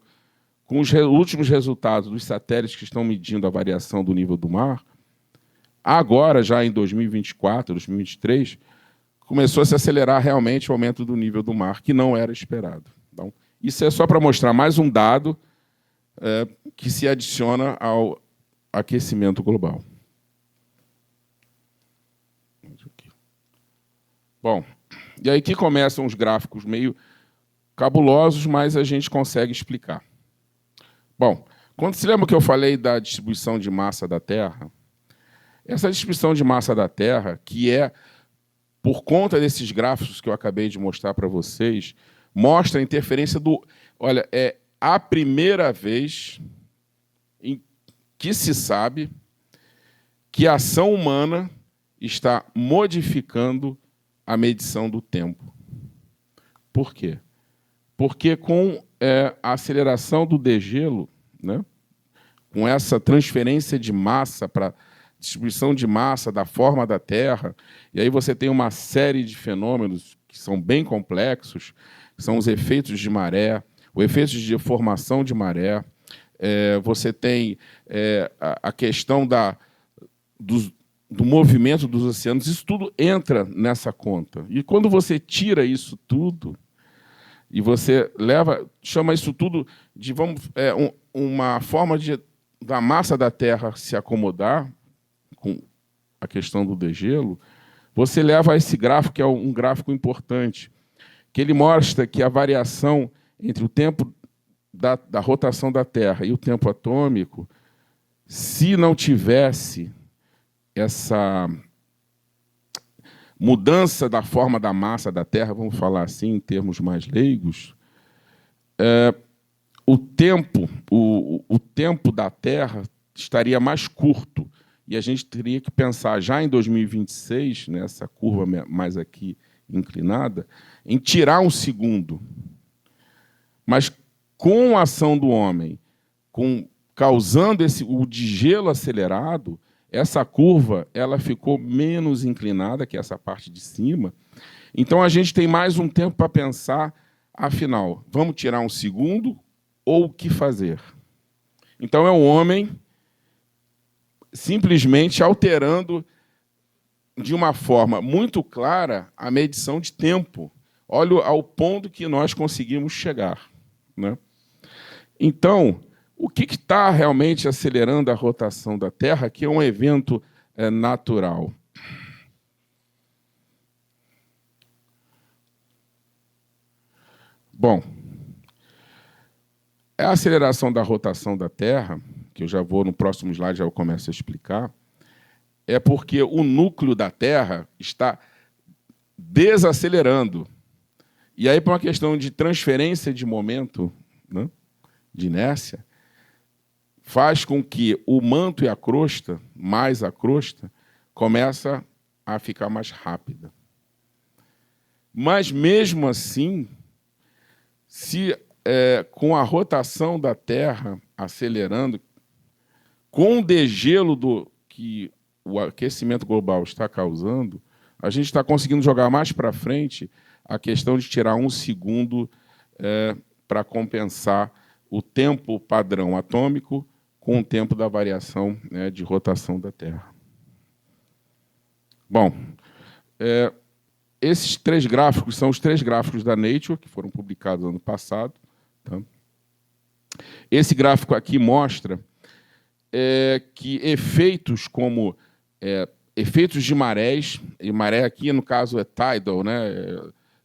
S3: Com os últimos resultados dos satélites que estão medindo a variação do nível do mar, agora, já em 2024, 2023, começou a se acelerar realmente o aumento do nível do mar, que não era esperado. Então, Isso é só para mostrar mais um dado que se adiciona ao aquecimento global. Bom, e aí que começam os gráficos meio cabulosos, mas a gente consegue explicar. Bom, quando se lembra que eu falei da distribuição de massa da Terra? Essa distribuição de massa da Terra, que é, por conta desses gráficos que eu acabei de mostrar para vocês, mostra a interferência do... Olha, é a primeira vez em que se sabe que a ação humana está modificando a medição do tempo. Por quê? Porque com a aceleração do degelo, né, com essa transferência de massa para distribuição de massa da forma da Terra, e aí você tem uma série de fenômenos que são bem complexos, que são os efeitos de maré, o efeito de deformação de maré, você tem a questão do movimento dos oceanos, isso tudo entra nessa conta. E quando você tira isso tudo, e você chama isso tudo de uma forma da massa da Terra se acomodar com a questão do degelo, você leva a esse gráfico, que é um gráfico importante, que ele mostra que a variação entre o tempo da rotação da Terra e o tempo atômico, se não tivesse essa mudança da forma da massa da Terra, vamos falar assim em termos mais leigos, o tempo da Terra estaria mais curto, e a gente teria que pensar já em 2026, nessa curva mais aqui inclinada, em tirar um segundo. Mas com a ação do homem, causando o degelo acelerado, essa curva ela ficou menos inclinada que essa parte de cima. Então, a gente tem mais um tempo para pensar, afinal, vamos tirar um segundo ou o que fazer? Então, é o homem simplesmente alterando de uma forma muito clara a medição de tempo. Olha ao ponto que nós conseguimos chegar, né? Então, o que está realmente acelerando a rotação da Terra, que é um evento natural? Bom, a aceleração da rotação da Terra, que eu já vou no próximo slide, já eu começo a explicar, é porque o núcleo da Terra está desacelerando. E aí, por uma questão de transferência de momento, né, de inércia, faz com que o manto e a crosta, mais a crosta, começa a ficar mais rápida. Mas, mesmo assim, com a rotação da Terra acelerando, com o degelo que o aquecimento global está causando, a gente está conseguindo jogar mais para frente a questão de tirar um segundo para compensar o tempo padrão atômico com o tempo da variação, né, de rotação da Terra. Bom, esses 3 gráficos são os 3 gráficos da Nature, que foram publicados ano passado. Tá? Esse gráfico aqui mostra que efeitos como efeitos de marés, e maré aqui, no caso, é tidal, né,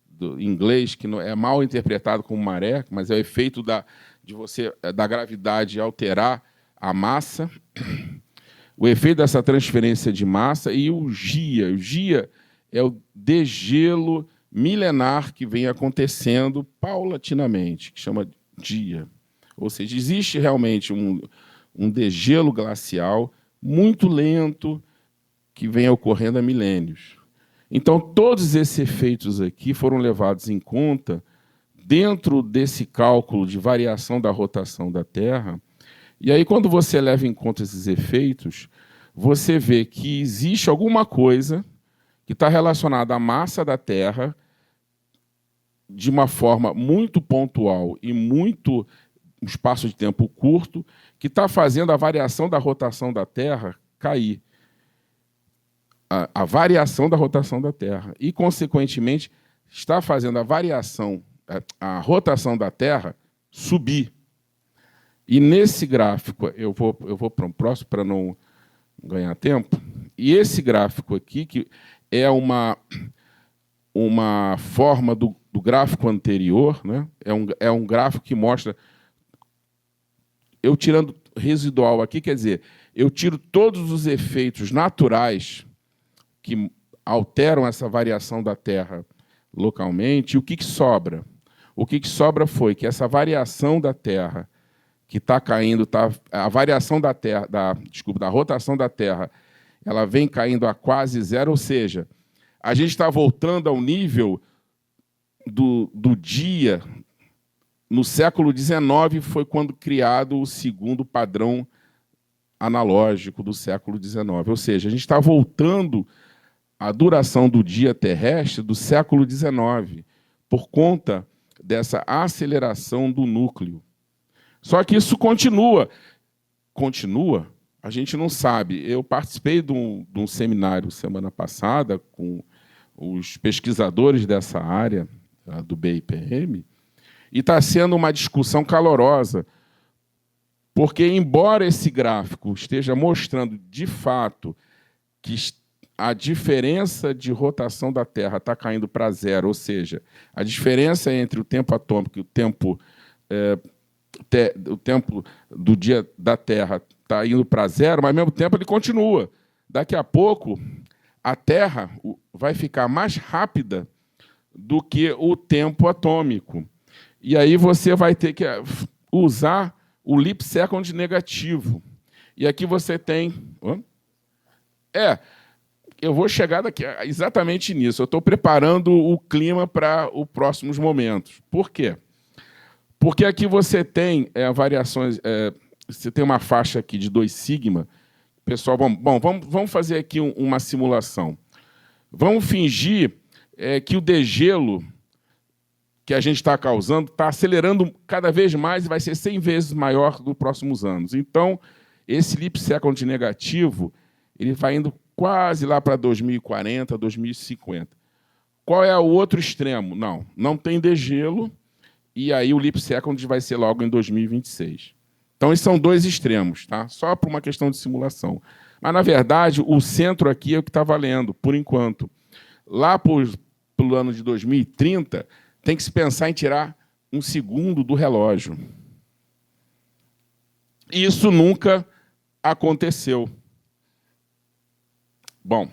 S3: do inglês, que não é mal interpretado como maré, mas é o efeito da gravidade alterar a massa, o efeito dessa transferência de massa e o GIA. O GIA é o degelo milenar que vem acontecendo paulatinamente, que chama GIA. Ou seja, existe realmente um degelo glacial muito lento que vem ocorrendo há milênios. Então, todos esses efeitos aqui foram levados em conta dentro desse cálculo de variação da rotação da Terra. E aí, quando você leva em conta esses efeitos, você vê que existe alguma coisa que está relacionada à massa da Terra de uma forma muito pontual e muito um espaço de tempo curto, que está fazendo a variação da rotação da Terra cair. A variação da rotação da Terra. E, consequentemente, está fazendo a variação a rotação da Terra subir. E nesse gráfico, eu vou para um próximo para não ganhar tempo. E esse gráfico aqui, que é uma forma do gráfico anterior, né? É um gráfico que mostra... Eu tirando residual aqui, quer dizer, eu tiro todos os efeitos naturais que alteram essa variação da Terra localmente, e o que sobra? O que sobra foi que essa variação da Terra que está caindo, a variação da Terra, da rotação da Terra, ela vem caindo a quase zero, ou seja, a gente está voltando ao nível do dia. No século XIX foi quando criado o segundo padrão analógico do século XIX, ou seja, a gente está voltando à duração do dia terrestre do século XIX, por conta dessa aceleração do núcleo. Só que isso continua. Continua? A gente não sabe. Eu participei de um seminário semana passada com os pesquisadores dessa área, do BIPM, e está sendo uma discussão calorosa, porque, embora esse gráfico esteja mostrando, de fato, que a diferença de rotação da Terra está caindo para zero, ou seja, a diferença entre o tempo atômico e o tempo do dia da Terra está indo para zero, mas, ao mesmo tempo, ele continua. Daqui a pouco, a Terra vai ficar mais rápida do que o tempo atômico. E aí você vai ter que usar o leap second negativo. E aqui você tem... eu vou chegar daqui exatamente nisso. Eu estou preparando o clima para os próximos momentos. Por quê? Porque aqui você tem variações... você tem uma faixa aqui de 2 sigma. Pessoal, vamos fazer aqui uma simulação. Vamos fingir que o degelo que a gente está causando está acelerando cada vez mais e vai ser 100 vezes maior nos próximos anos. Então, esse leap second negativo ele vai indo quase lá para 2040, 2050. Qual é o outro extremo? Não tem degelo, e aí o leap second vai ser logo em 2026. Então, esses são 2 extremos, tá? Só por uma questão de simulação. Mas, na verdade, o centro aqui é o que está valendo, por enquanto. Lá pelo ano de 2030, tem que se pensar em tirar 1 segundo do relógio. Isso nunca aconteceu. Bom,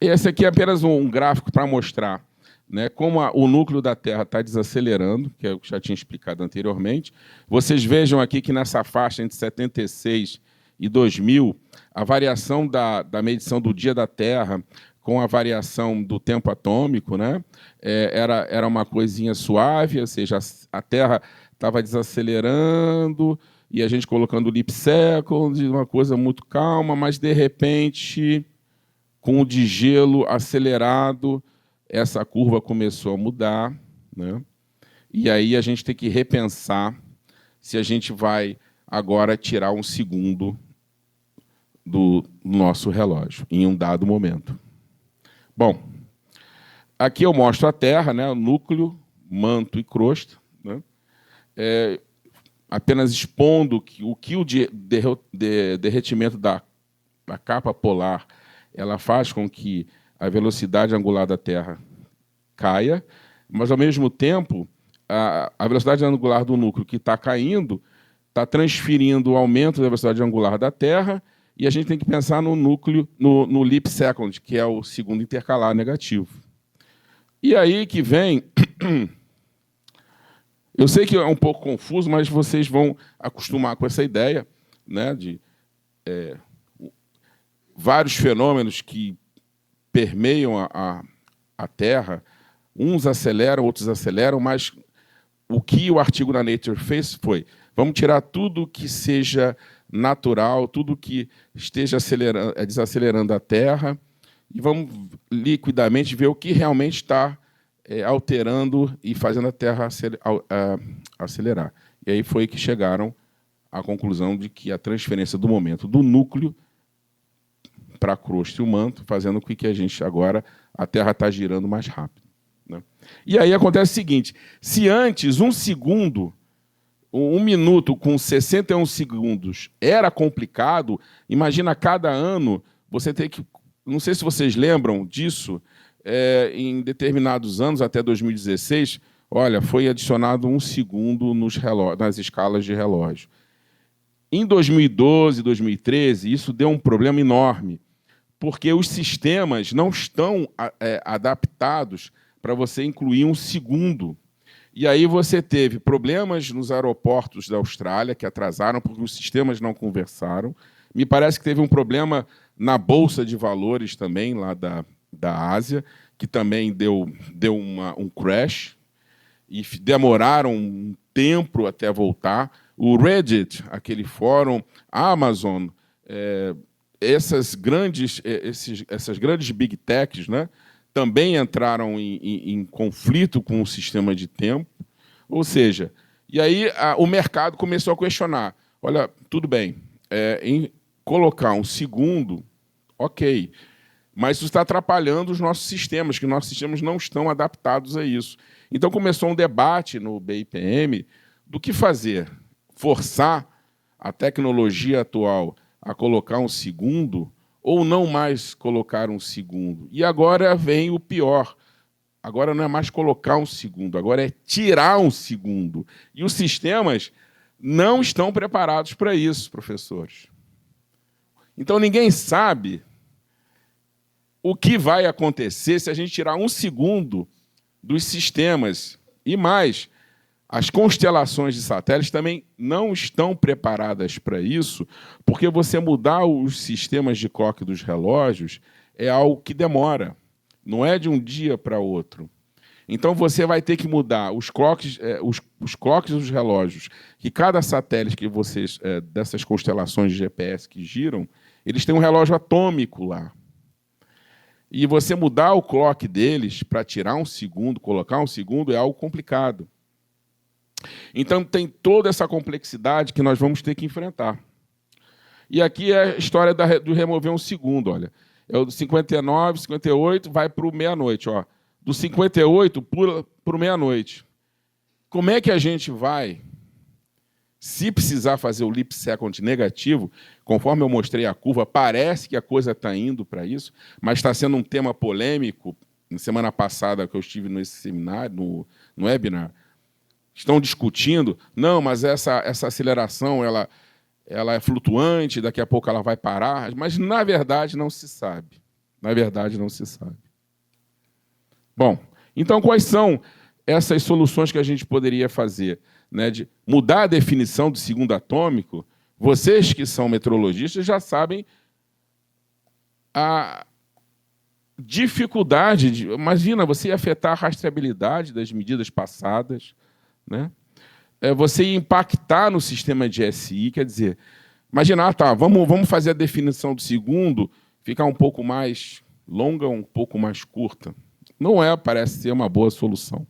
S3: esse aqui é apenas um gráfico para mostrar, né, como o núcleo da Terra está desacelerando, que eu já tinha explicado anteriormente. Vocês vejam aqui que nessa faixa entre 76 e 2000, a variação da medição do dia da Terra com a variação do tempo atômico, né, era uma coisinha suave, ou seja, a Terra estava desacelerando e a gente colocando o leap second, uma coisa muito calma, mas, de repente, com o degelo acelerado, essa curva começou a mudar, né? E aí a gente tem que repensar se a gente vai agora tirar 1 segundo do nosso relógio, em um dado momento. Bom, aqui eu mostro a Terra, né, o núcleo, manto e crosta, né, apenas expondo o derretimento da capa polar ela faz com que a velocidade angular da Terra caia, mas, ao mesmo tempo, a velocidade angular do núcleo que está caindo está transferindo o aumento da velocidade angular da Terra, e a gente tem que pensar no núcleo, no leap second, que é o segundo intercalar negativo. E aí que vem... Eu sei que é um pouco confuso, mas vocês vão acostumar com essa ideia, né, de vários fenômenos que permeiam a Terra, uns aceleram, outros aceleram, mas o que o artigo na Nature fez foi: vamos tirar tudo que seja natural, tudo que esteja desacelerando a Terra, e vamos liquidamente ver o que realmente está alterando e fazendo a Terra acelerar. E aí foi que chegaram à conclusão de que a transferência do momento do núcleo para a crosta e o manto, fazendo com que a gente agora, a Terra está girando mais rápido, né? E aí acontece o seguinte, se antes um segundo, um minuto com 61 segundos era complicado, imagina cada ano você ter que... Não sei se vocês lembram disso, em determinados anos, até 2016, olha, foi adicionado um segundo nas escalas de relógio. Em 2012, 2013, isso deu um problema enorme, porque os sistemas não estão adaptados para você incluir um segundo. E aí você teve problemas nos aeroportos da Austrália, que atrasaram porque os sistemas não conversaram. Me parece que teve um problema na Bolsa de Valores também, lá da Ásia, que também deu um crash, e demoraram um tempo até voltar. O Reddit, aquele fórum, a Amazon, essas grandes big techs, né, também entraram em conflito com o sistema de tempo. Ou seja, e aí o mercado começou a questionar. Olha, tudo bem, em colocar um segundo, ok, mas isso está atrapalhando os nossos sistemas, que nossos sistemas não estão adaptados a isso. Então começou um debate no BIPM do que fazer. Forçar a tecnologia atual a colocar um segundo ou não mais colocar um segundo. E agora vem o pior. Agora não é mais colocar um segundo, agora é tirar um segundo. E os sistemas não estão preparados para isso, professores. Então ninguém sabe o que vai acontecer se a gente tirar um segundo dos sistemas. E mais, as constelações de satélites também não estão preparadas para isso, porque você mudar os sistemas de clock dos relógios é algo que demora, não é de um dia para outro. Então você vai ter que mudar os clocks dos relógios, que cada satélite que vocês, dessas constelações de GPS que giram, eles têm um relógio atômico lá. E você mudar o clock deles para tirar um segundo, colocar um segundo, é algo complicado. Então, tem toda essa complexidade que nós vamos ter que enfrentar. E aqui é a história do remover um segundo. Olha. É o do 59, 58, vai para o meia-noite. Do 58 para o meia-noite. Como é que a gente vai, se precisar fazer o leap second negativo, conforme eu mostrei a curva, parece que a coisa está indo para isso, mas está sendo um tema polêmico. Na semana passada que eu estive nesse seminário, no webinar, estão discutindo, não, mas essa aceleração ela é flutuante, daqui a pouco ela vai parar, mas, na verdade, não se sabe. Na verdade, não se sabe. Bom, então, quais são essas soluções que a gente poderia fazer? Né, de mudar a definição do segundo atômico? Vocês que são meteorologistas já sabem a dificuldade. Imagina, você ia afetar a rastreabilidade das medidas passadas, né? Você ia impactar no sistema de SI, quer dizer, imagina, vamos fazer a definição do segundo ficar um pouco mais longa, um pouco mais curta. Não parece ser uma boa solução.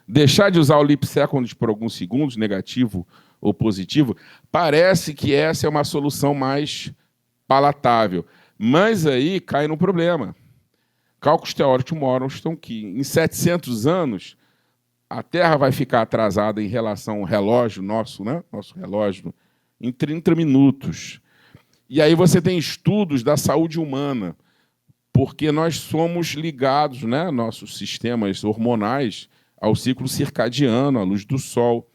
S3: Deixar de usar o leap second por alguns segundos, negativo ou positivo, parece que essa é uma solução mais palatável. Mas aí cai no problema. Cálculos teóricos mostram que, em 700 anos, a Terra vai ficar atrasada em relação ao relógio nosso, né? Nosso relógio, em 30 minutos. E aí você tem estudos da saúde humana, porque nós somos ligados, né, nossos sistemas hormonais, ao ciclo circadiano, à luz do sol,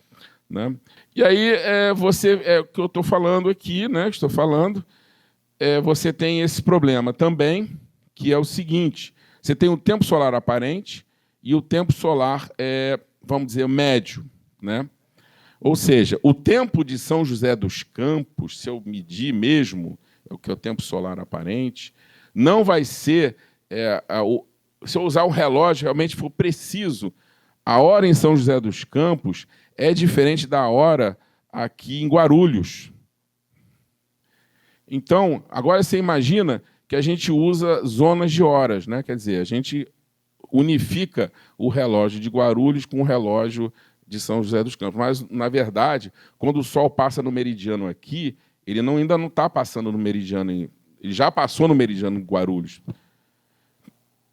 S3: né? E aí o que eu estou falando aqui, né? Você tem esse problema também, que é o seguinte: você tem o tempo solar aparente e o tempo solar vamos dizer, médio, né? Ou seja, o tempo de São José dos Campos, se eu medir mesmo, o que é o tempo solar aparente, não vai ser, se eu usar um relógio realmente for preciso, a hora em São José dos Campos é diferente da hora aqui em Guarulhos. Então, agora você imagina que a gente usa zonas de horas, né? Quer dizer, a gente unifica o relógio de Guarulhos com o relógio de São José dos Campos. Mas, na verdade, quando o Sol passa no meridiano aqui, ele ainda não está passando no meridiano, ele já passou no meridiano de Guarulhos,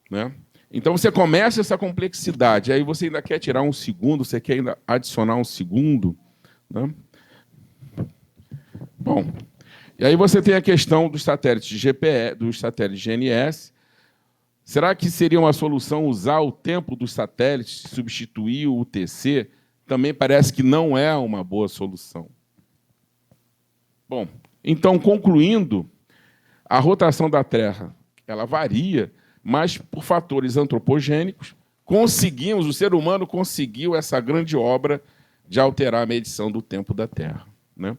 S3: né? Então, você começa essa complexidade, aí você ainda quer tirar um segundo, você quer ainda adicionar um segundo, né? Bom, e aí você tem a questão dos satélites de GPS, dos satélites GNS. Será que seria uma solução usar o tempo dos satélites, substituir o UTC? Também parece que não é uma boa solução. Bom, então, concluindo, a rotação da Terra ela varia, mas por fatores antropogênicos, o ser humano conseguiu essa grande obra de alterar a medição do tempo da Terra, né?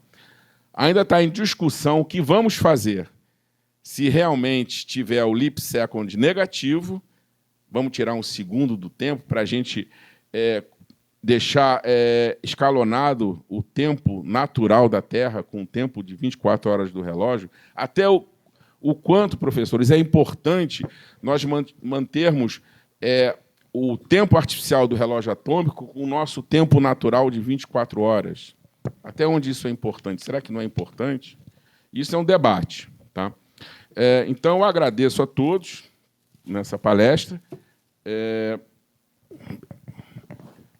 S3: Ainda está em discussão o que vamos fazer. Se realmente tiver o leap second negativo, vamos tirar um segundo do tempo para a gente deixar escalonado o tempo natural da Terra com o tempo de 24 horas do relógio, até o quanto, professores, é importante nós mantermos o tempo artificial do relógio atômico com o nosso tempo natural de 24 horas. Até onde isso é importante? Será que não é importante? Isso é um debate, tá? Então, eu agradeço a todos nessa palestra.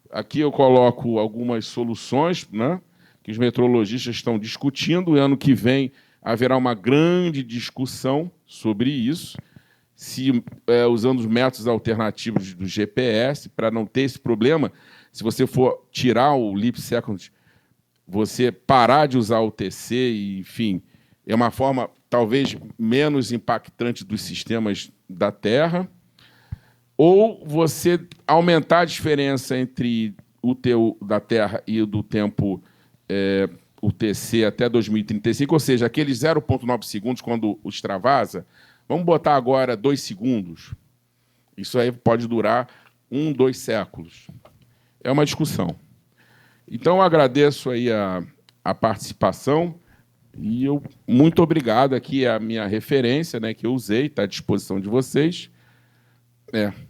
S3: Aqui eu coloco algumas soluções, né, que os meteorologistas estão discutindo. E ano que vem haverá uma grande discussão sobre isso, se usando os métodos alternativos do GPS, para não ter esse problema. Se você for tirar o leap second, você parar de usar o TC, e, enfim, é uma forma talvez menos impactante dos sistemas da Terra, ou você aumentar a diferença entre o teu da Terra e o do tempo UTC até 2035, ou seja, aqueles 0,9 segundos quando o extravasa, vamos botar agora 2 segundos. Isso aí pode durar 2 séculos. É uma discussão. Então, eu agradeço aí a participação e muito obrigado. Aqui é a minha referência, né, que eu usei, está à disposição de vocês.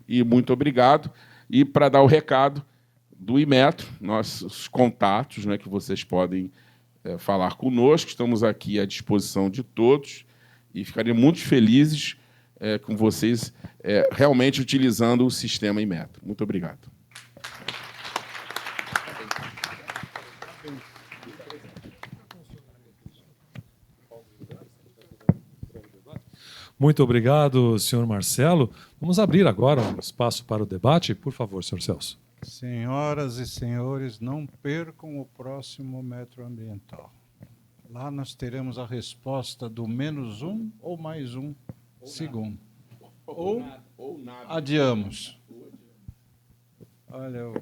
S3: E muito obrigado. E para dar o recado do Inmetro, nossos contatos, né, que vocês podem falar conosco, estamos aqui à disposição de todos e ficaremos muito felizes com vocês realmente utilizando o sistema Inmetro. Muito obrigado.
S1: Muito obrigado, senhor Marcelo. Vamos abrir agora um espaço para o debate. Por favor, senhor Celso.
S4: Senhoras e senhores, não percam o próximo Metro Ambiental. Lá nós teremos a resposta do -1 ou +1 segundo. Ou adiamos. Olha,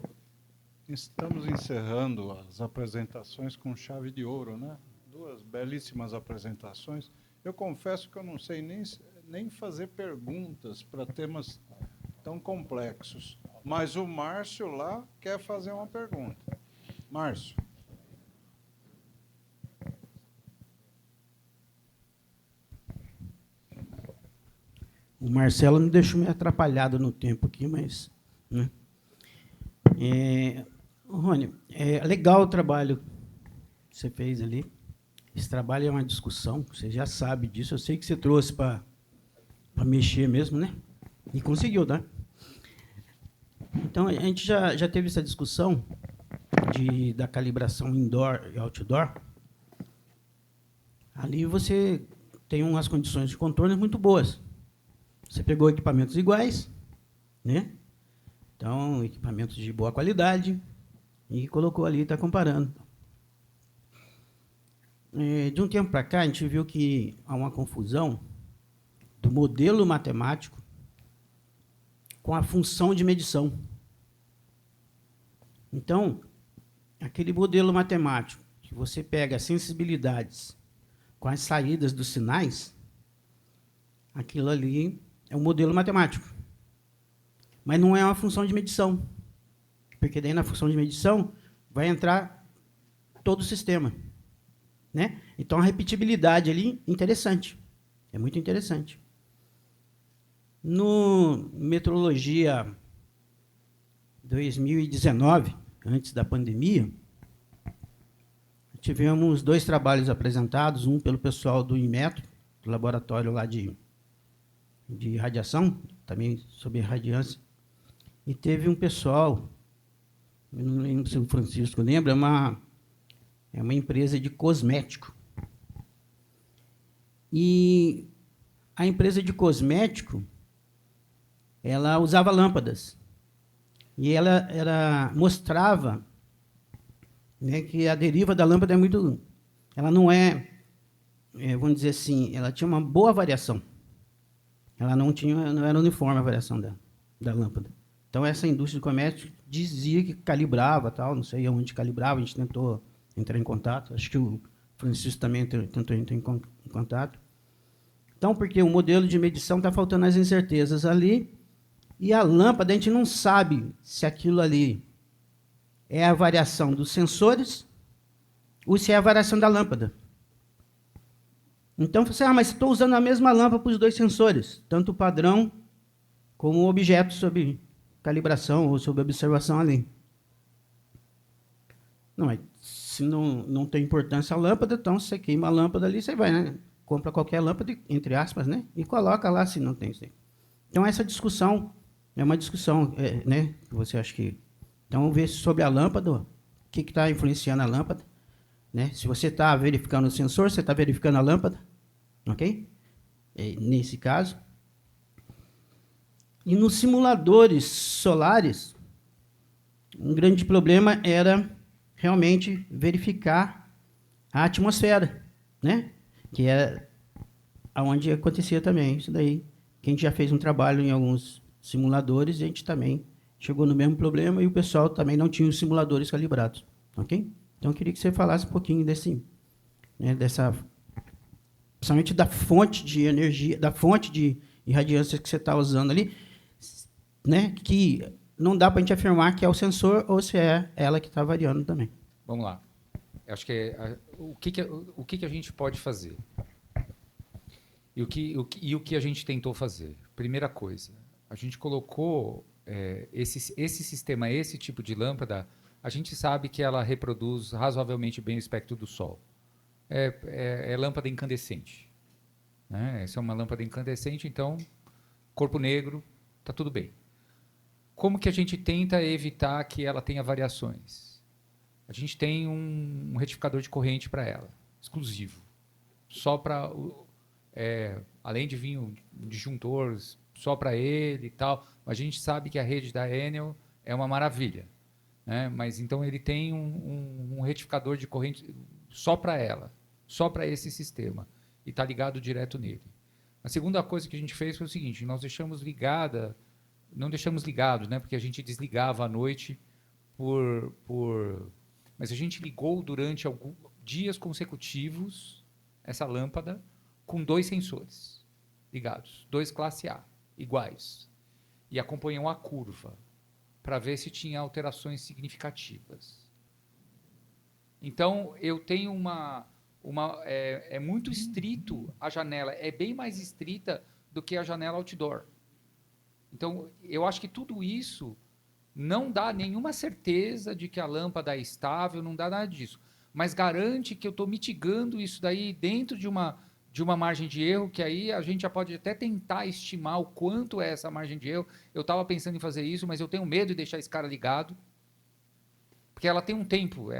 S4: estamos encerrando as apresentações com chave de ouro, né? 2 belíssimas apresentações. Eu confesso que eu não sei nem fazer perguntas para temas tão complexos. Mas o Márcio lá quer fazer uma pergunta. Márcio.
S5: O Marcelo me deixou meio atrapalhado no tempo aqui, mas... né? Rony, é legal o trabalho que você fez ali. Esse trabalho é uma discussão, você já sabe disso. Eu sei que você trouxe para mexer mesmo, né? E conseguiu, né? Então, a gente já teve essa discussão da calibração indoor e outdoor. Ali você tem umas condições de contorno muito boas. Você pegou equipamentos iguais, né? Então, equipamentos de boa qualidade, e colocou ali e está comparando. De um tempo para cá, a gente viu que há uma confusão do modelo matemático com a função de medição. Então, aquele modelo matemático, que você pega as sensibilidades com as saídas dos sinais, aquilo ali é um modelo matemático. Mas não é uma função de medição, porque daí na função de medição vai entrar todo o sistema, né? Então, a repetibilidade ali, interessante. É muito interessante. No Metrologia 2019, antes da pandemia, tivemos 2 trabalhos apresentados, um pelo pessoal do Inmetro, do laboratório lá de de radiação, também sobre radiância. E teve um pessoal, eu não lembro se o Francisco lembra, é uma empresa de cosmético. E a empresa de cosmético, ela usava lâmpadas. E ela mostrava, né, que a deriva da lâmpada é muito... Ela não vamos dizer assim, ela tinha uma boa variação. Ela não era uniforme a variação da lâmpada. Então, essa indústria do comércio dizia que calibrava, tal, não sei onde calibrava, a gente tentou entrar em contato, acho que o Francisco também tentou entrar em contato. Então, porque o modelo de medição está faltando as incertezas ali, e a lâmpada, a gente não sabe se aquilo ali é a variação dos sensores ou se é a variação da lâmpada. Então, você, mas estou usando a mesma lâmpada para os dois sensores, tanto o padrão como o objeto sob calibração ou sob observação ali. Não, mas se não tem importância a lâmpada, então você queima a lâmpada ali, você vai, né? Compra qualquer lâmpada, entre aspas, né? E coloca lá se não tem isso aí. Então, essa discussão é uma discussão, né? Que você acha que... Então, ver sobre a lâmpada, o que está influenciando a lâmpada, né? Se você está verificando o sensor, você está verificando a lâmpada, ok? Nesse caso. E nos simuladores solares, um grande problema era realmente verificar a atmosfera, né? Que é onde acontecia também isso daí. Que a gente já fez um trabalho em alguns simuladores e a gente também chegou no mesmo problema e o pessoal também não tinha os simuladores calibrados, ok? Então, eu queria que você falasse um pouquinho principalmente da fonte de energia, da fonte de irradiância que você está usando ali, né? Que não dá para a gente afirmar que é o sensor ou se é ela que está variando também.
S2: Vamos lá. Eu acho que o que a gente pode fazer? E o que a gente tentou fazer? Primeira coisa, a gente colocou esse sistema, esse tipo de lâmpada, a gente sabe que ela reproduz razoavelmente bem o espectro do Sol. É lâmpada incandescente, né? Essa é uma lâmpada incandescente, então, corpo negro, está tudo bem. Como que a gente tenta evitar que ela tenha variações? A gente tem um retificador de corrente para ela, exclusivo. Só para... além de vir um disjuntor só para ele e tal, a gente sabe que a rede da Enel é uma maravilha, né? Mas então ele tem um retificador de corrente só para ela, só para esse sistema, e está ligado direto nele. A segunda coisa que a gente fez foi o seguinte: nós deixamos não deixamos ligado, né? Porque a gente desligava à noite mas a gente ligou durante alguns dias consecutivos essa lâmpada com 2 sensores ligados, 2 classe A, iguais, e acompanham a curva para ver se tinha alterações significativas. Então, eu tenho é muito estrito a janela, é bem mais estrita do que a janela outdoor. Então, eu acho que tudo isso não dá nenhuma certeza de que a lâmpada é estável, não dá nada disso, mas garante que eu estou mitigando isso daí dentro de uma margem de erro, que aí a gente já pode até tentar estimar o quanto é essa margem de erro. Eu estava pensando em fazer isso, mas eu tenho medo de deixar esse cara ligado, porque ela tem um tempo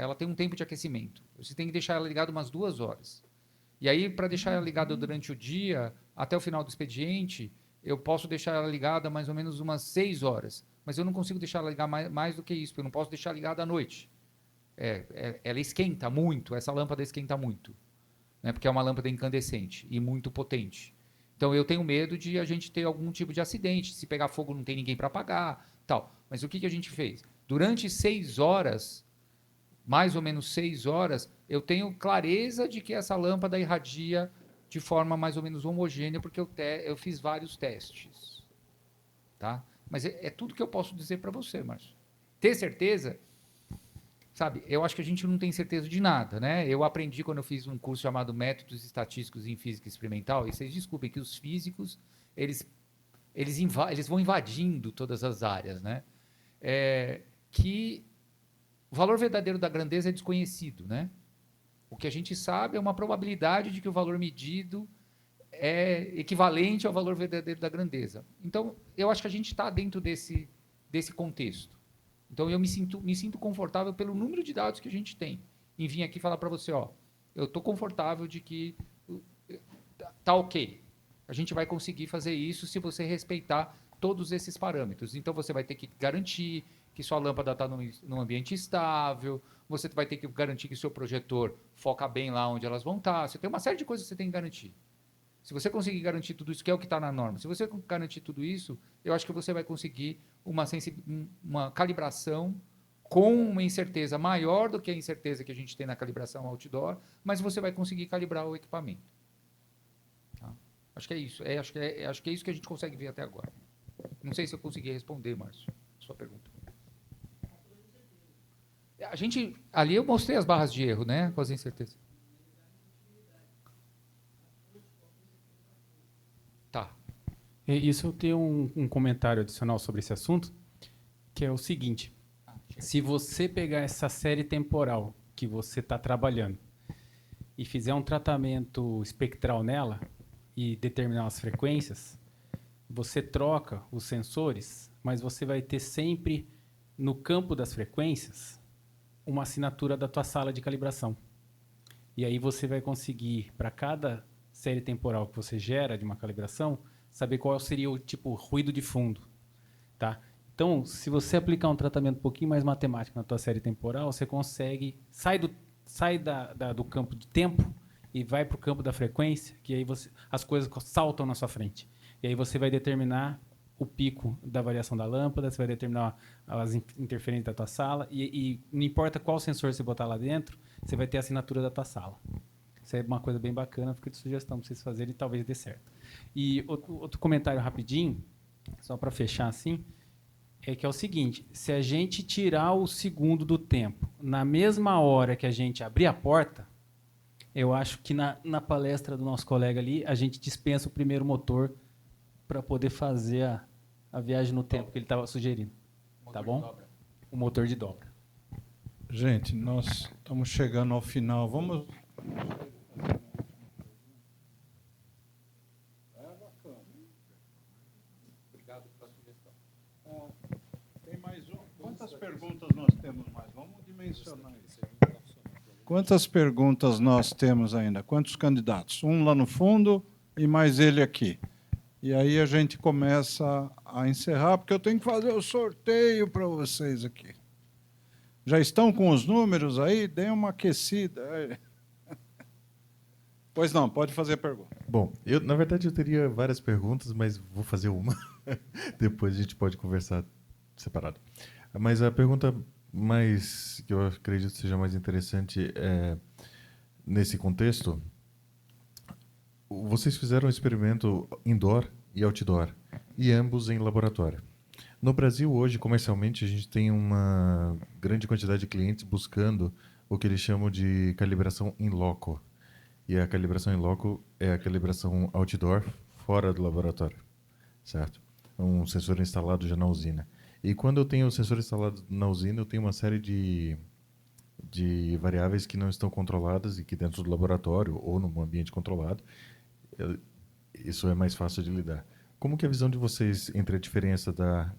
S2: de aquecimento. Você tem que deixar ela ligada umas 2 horas. E aí, para deixar ela ligada durante o dia, até o final do expediente, eu posso deixar ela ligada mais ou menos umas 6 horas. Mas eu não consigo deixar ela ligada mais do que isso, porque eu não posso deixar ligada à noite. Ela esquenta muito, essa lâmpada esquenta muito, né? Porque é uma lâmpada incandescente e muito potente. Então, eu tenho medo de a gente ter algum tipo de acidente. Se pegar fogo, não tem ninguém para apagar, tal. Mas o que a gente fez? Durante 6 horas, mais ou menos 6 horas, eu tenho clareza de que essa lâmpada irradia de forma mais ou menos homogênea, porque eu fiz vários testes. Tá? Mas é tudo que eu posso dizer para você, Márcio. Ter certeza, sabe, eu acho que a gente não tem certeza de nada, né? Eu aprendi quando eu fiz um curso chamado Métodos Estatísticos em Física Experimental, e vocês desculpem que os físicos, eles vão invadindo todas as áreas, né? Que o valor verdadeiro da grandeza é desconhecido, né? O que a gente sabe é uma probabilidade de que o valor medido é equivalente ao valor verdadeiro da grandeza. Então, eu acho que a gente está dentro desse contexto. Então, eu me sinto confortável pelo número de dados que a gente tem. Em vir aqui falar para você, ó, eu estou confortável de que tá ok. A gente vai conseguir fazer isso se você respeitar todos esses parâmetros. Então, você vai ter que garantir que sua lâmpada está num ambiente estável, você vai ter que garantir que o seu projetor foca bem lá onde elas vão estar. Você tem uma série de coisas que você tem que garantir. Se você conseguir garantir tudo isso, que é o que está na norma, se você garantir tudo isso, eu acho que você vai conseguir uma calibração com uma incerteza maior do que a incerteza que a gente tem na calibração outdoor, mas você vai conseguir calibrar o equipamento. Tá? Acho que é isso. Acho que é isso que a gente consegue ver até agora. Não sei se eu consegui responder, Márcio, a sua pergunta. Ali eu mostrei as barras de erro, né? Com as incertezas. Tá.
S6: Isso eu tenho um comentário adicional sobre esse assunto, que é o seguinte. Se você pegar essa série temporal que você está trabalhando e fizer um tratamento espectral nela e determinar as frequências, você troca os sensores, mas você vai ter sempre no campo das frequências uma assinatura da tua sala de calibração. E aí você vai conseguir, para cada série temporal que você gera de uma calibração, saber qual seria o tipo ruído de fundo, tá? Então, se você aplicar um tratamento um pouquinho mais matemático na tua série temporal, você consegue sai do campo de tempo e vai para o campo da frequência, que aí as coisas saltam na sua frente. E aí você vai determinar o pico da variação da lâmpada, você vai determinar as interferências da tua sala, e não importa qual sensor você botar lá dentro, você vai ter a assinatura da tua sala. Isso é uma coisa bem bacana, fica de sugestão para vocês fazerem e talvez dê certo. E outro comentário rapidinho, só para fechar assim, é que é o seguinte, se a gente tirar o segundo do tempo, na mesma hora que a gente abrir a porta, eu acho que na palestra do nosso colega ali, a gente dispensa o primeiro motor para poder fazer a viagem no tempo que ele estava sugerindo. Tá bom? O motor de dobra.
S4: Gente, nós estamos chegando ao final. Vamos...
S2: Obrigado pela sugestão.
S4: Tem mais um. Quantas perguntas nós temos mais? Vamos dimensionar isso. Quantas perguntas nós temos ainda? Quantos candidatos? Um lá no fundo e mais ele aqui. E aí a gente começa a encerrar, porque eu tenho que fazer o sorteio para vocês aqui. Já estão com os números aí? Deem uma aquecida. Pois não, pode fazer a pergunta.
S7: Bom, na verdade eu teria várias perguntas, mas vou fazer uma. Depois a gente pode conversar separado. Mas a pergunta mais que eu acredito seja mais interessante é, nesse contexto, vocês fizeram um experimento indoor e outdoor, e ambos em laboratório. No Brasil, hoje, comercialmente, a gente tem uma grande quantidade de clientes buscando o que eles chamam de calibração in loco. E a calibração in loco é a calibração outdoor, fora do laboratório, certo? Um sensor instalado já na usina. E quando eu tenho o sensor instalado na usina, eu tenho uma série de variáveis que não estão controladas e que dentro do laboratório ou num ambiente controlado, isso é mais fácil de lidar. Como que é a visão de vocês entre a diferença da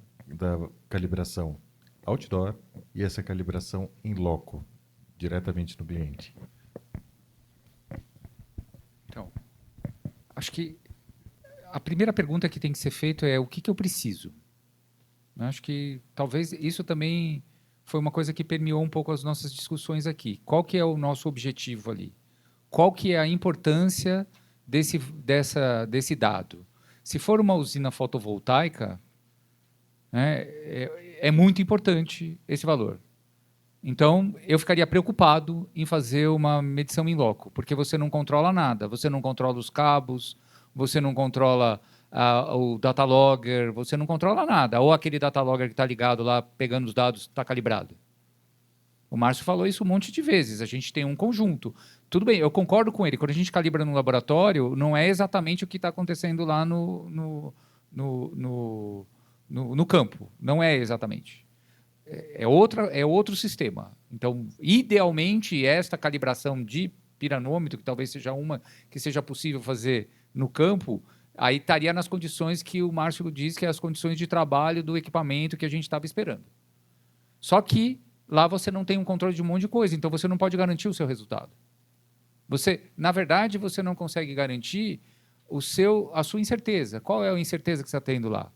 S7: calibração outdoor e essa calibração in loco, diretamente no cliente?
S2: Então, acho que a primeira pergunta que tem que ser feita é o que eu preciso? Acho que talvez isso também foi uma coisa que permeou um pouco as nossas discussões aqui. Qual que é o nosso objetivo ali? Qual que é a importância desse dado? Se for uma usina fotovoltaica, né, é muito importante esse valor. Então, eu ficaria preocupado em fazer uma medição in loco, porque você não controla nada. Você não controla os cabos, você não controla o data logger, você não controla nada. Ou aquele data logger que está ligado lá, pegando os dados, está calibrado. O Márcio falou isso um monte de vezes. A gente tem um conjunto. Tudo bem, eu concordo com ele. Quando a gente calibra no laboratório, não é exatamente o que está acontecendo lá no campo. Não é exatamente. É outro sistema. Então, idealmente, esta calibração de piranômetro, que talvez seja uma que seja possível fazer no campo, aí estaria nas condições que o Márcio diz, que é as condições de trabalho do equipamento que a gente estava esperando. Só que lá você não tem um controle de um monte de coisa, então você não pode garantir o seu resultado. Na verdade, você não consegue garantir a sua incerteza. Qual é a incerteza que você está tendo lá?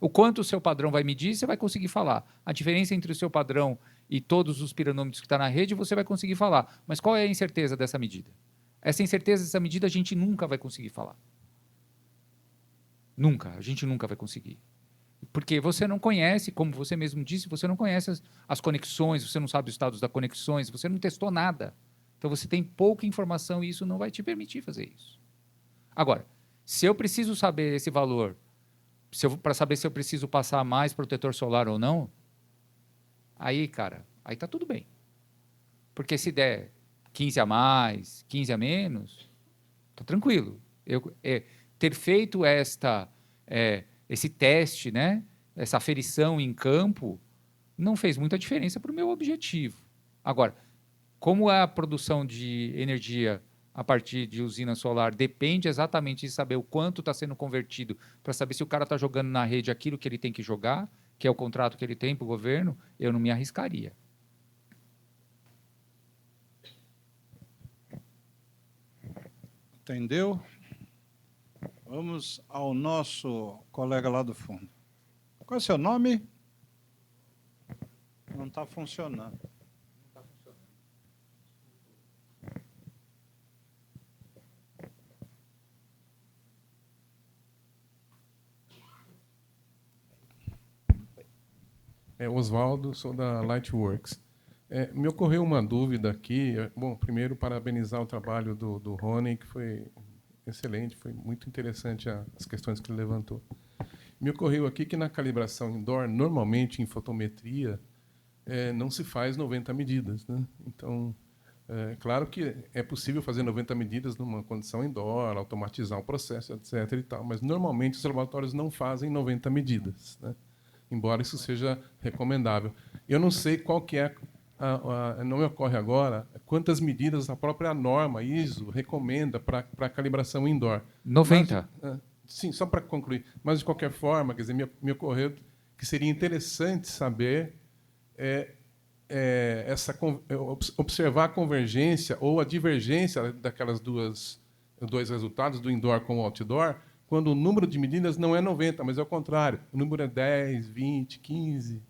S2: O quanto o seu padrão vai medir, você vai conseguir falar. A diferença entre o seu padrão e todos os piranômetros que estão na rede, você vai conseguir falar. Mas qual é a incerteza dessa medida? Essa incerteza dessa medida a gente nunca vai conseguir falar. Nunca, a gente nunca vai conseguir. Porque você não conhece, como você mesmo disse, você não conhece as conexões, você não sabe os estados das conexões, você não testou nada. Então você tem pouca informação e isso não vai te permitir fazer isso. Agora, se eu preciso saber esse valor, para saber se eu preciso passar mais protetor solar ou não, aí, cara, aí tá tudo bem. Porque se der 15 a mais, 15 a menos, tá tranquilo. Ter feito esse teste, né, essa aferição em campo, não fez muita diferença para o meu objetivo. Agora, como a produção de energia a partir de usina solar depende exatamente de saber o quanto está sendo convertido, para saber se o cara está jogando na rede aquilo que ele tem que jogar, que é o contrato que ele tem para o governo, eu não me arriscaria.
S4: Entendeu? Vamos ao nosso colega lá do fundo. Qual é o seu nome? Não está funcionando.
S8: Oswaldo, sou da Lightworks. Me ocorreu uma dúvida aqui. Bom, primeiro, parabenizar o trabalho do Rony, que foi excelente, foi muito interessante as questões que ele levantou. Me ocorreu aqui que na calibração indoor, normalmente em fotometria, não se faz 90 medidas, né? Então, claro que é possível fazer 90 medidas numa condição indoor, automatizar o processo, etc. e tal, mas normalmente os laboratórios não fazem 90 medidas, né? Embora isso seja recomendável. Eu não sei qual que é, não me ocorre agora, quantas medidas a própria norma ISO recomenda para a calibração indoor.
S2: 90.
S8: Mas, sim, só para concluir. Mas, de qualquer forma, quer dizer, me ocorreu que seria interessante saber observar a convergência ou a divergência daquelas dois resultados, do indoor com o outdoor, quando o número de medidas não é 90, mas é o contrário. O número é 10, 20, 15.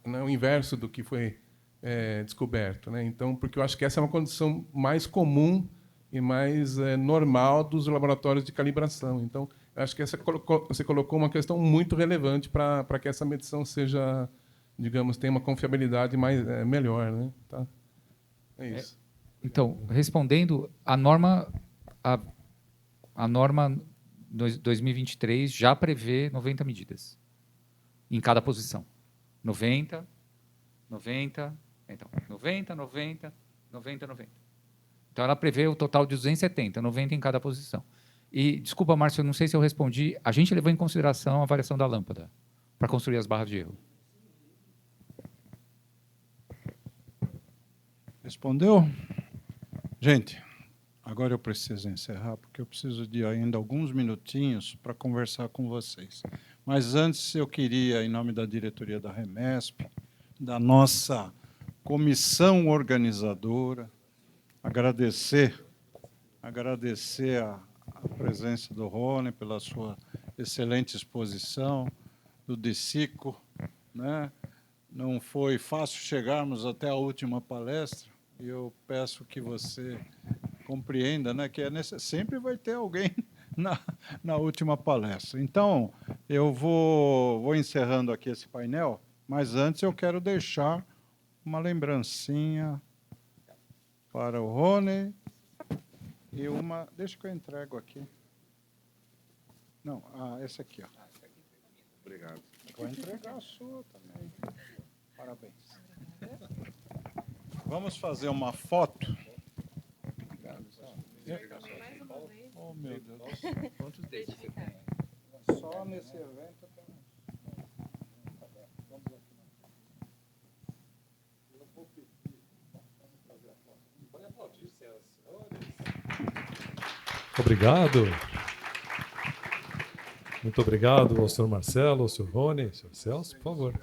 S8: É o inverso do que foi descoberto, né? Então, porque eu acho que essa é uma condição mais comum e mais normal dos laboratórios de calibração. Então, eu acho que você colocou uma questão muito relevante para que essa medição seja, digamos, tenha uma confiabilidade melhor, né? Tá? É isso.
S2: Então, respondendo, a norma 2023 já prevê 90 medidas em cada posição. 90, 90, então 90, 90, 90, 90. Então ela prevê o total de 270, 90 em cada posição. E, desculpa, Márcio, eu não sei se eu respondi, a gente levou em consideração a variação da lâmpada para construir as barras de erro.
S4: Respondeu? Gente, agora eu preciso encerrar, porque eu preciso de ainda alguns minutinhos para conversar com vocês. Mas antes eu queria, em nome da diretoria da Remesp, da nossa comissão organizadora, agradecer a presença do Rony pela sua excelente exposição, do DECICO, né? Não foi fácil chegarmos até a última palestra, e eu peço que você compreenda, né, que sempre vai ter alguém na última palestra. Então, eu vou encerrando aqui esse painel, mas antes eu quero deixar uma lembrancinha para o Rony e uma... Deixa que eu entrego aqui. Não, esse aqui, ó.
S3: Obrigado.
S4: Vou entregar a sua também. Parabéns. Vamos fazer uma foto. Oh, meu Deus.
S2: Quantos desses você tem?
S4: Só nesse evento tem. Vamos aqui. Eu vou pedir. Pode aplaudir, senhoras e senhores.
S1: Obrigado. Muito obrigado ao senhor Marcelo, ao senhor Rony, ao senhor Celso, por favor.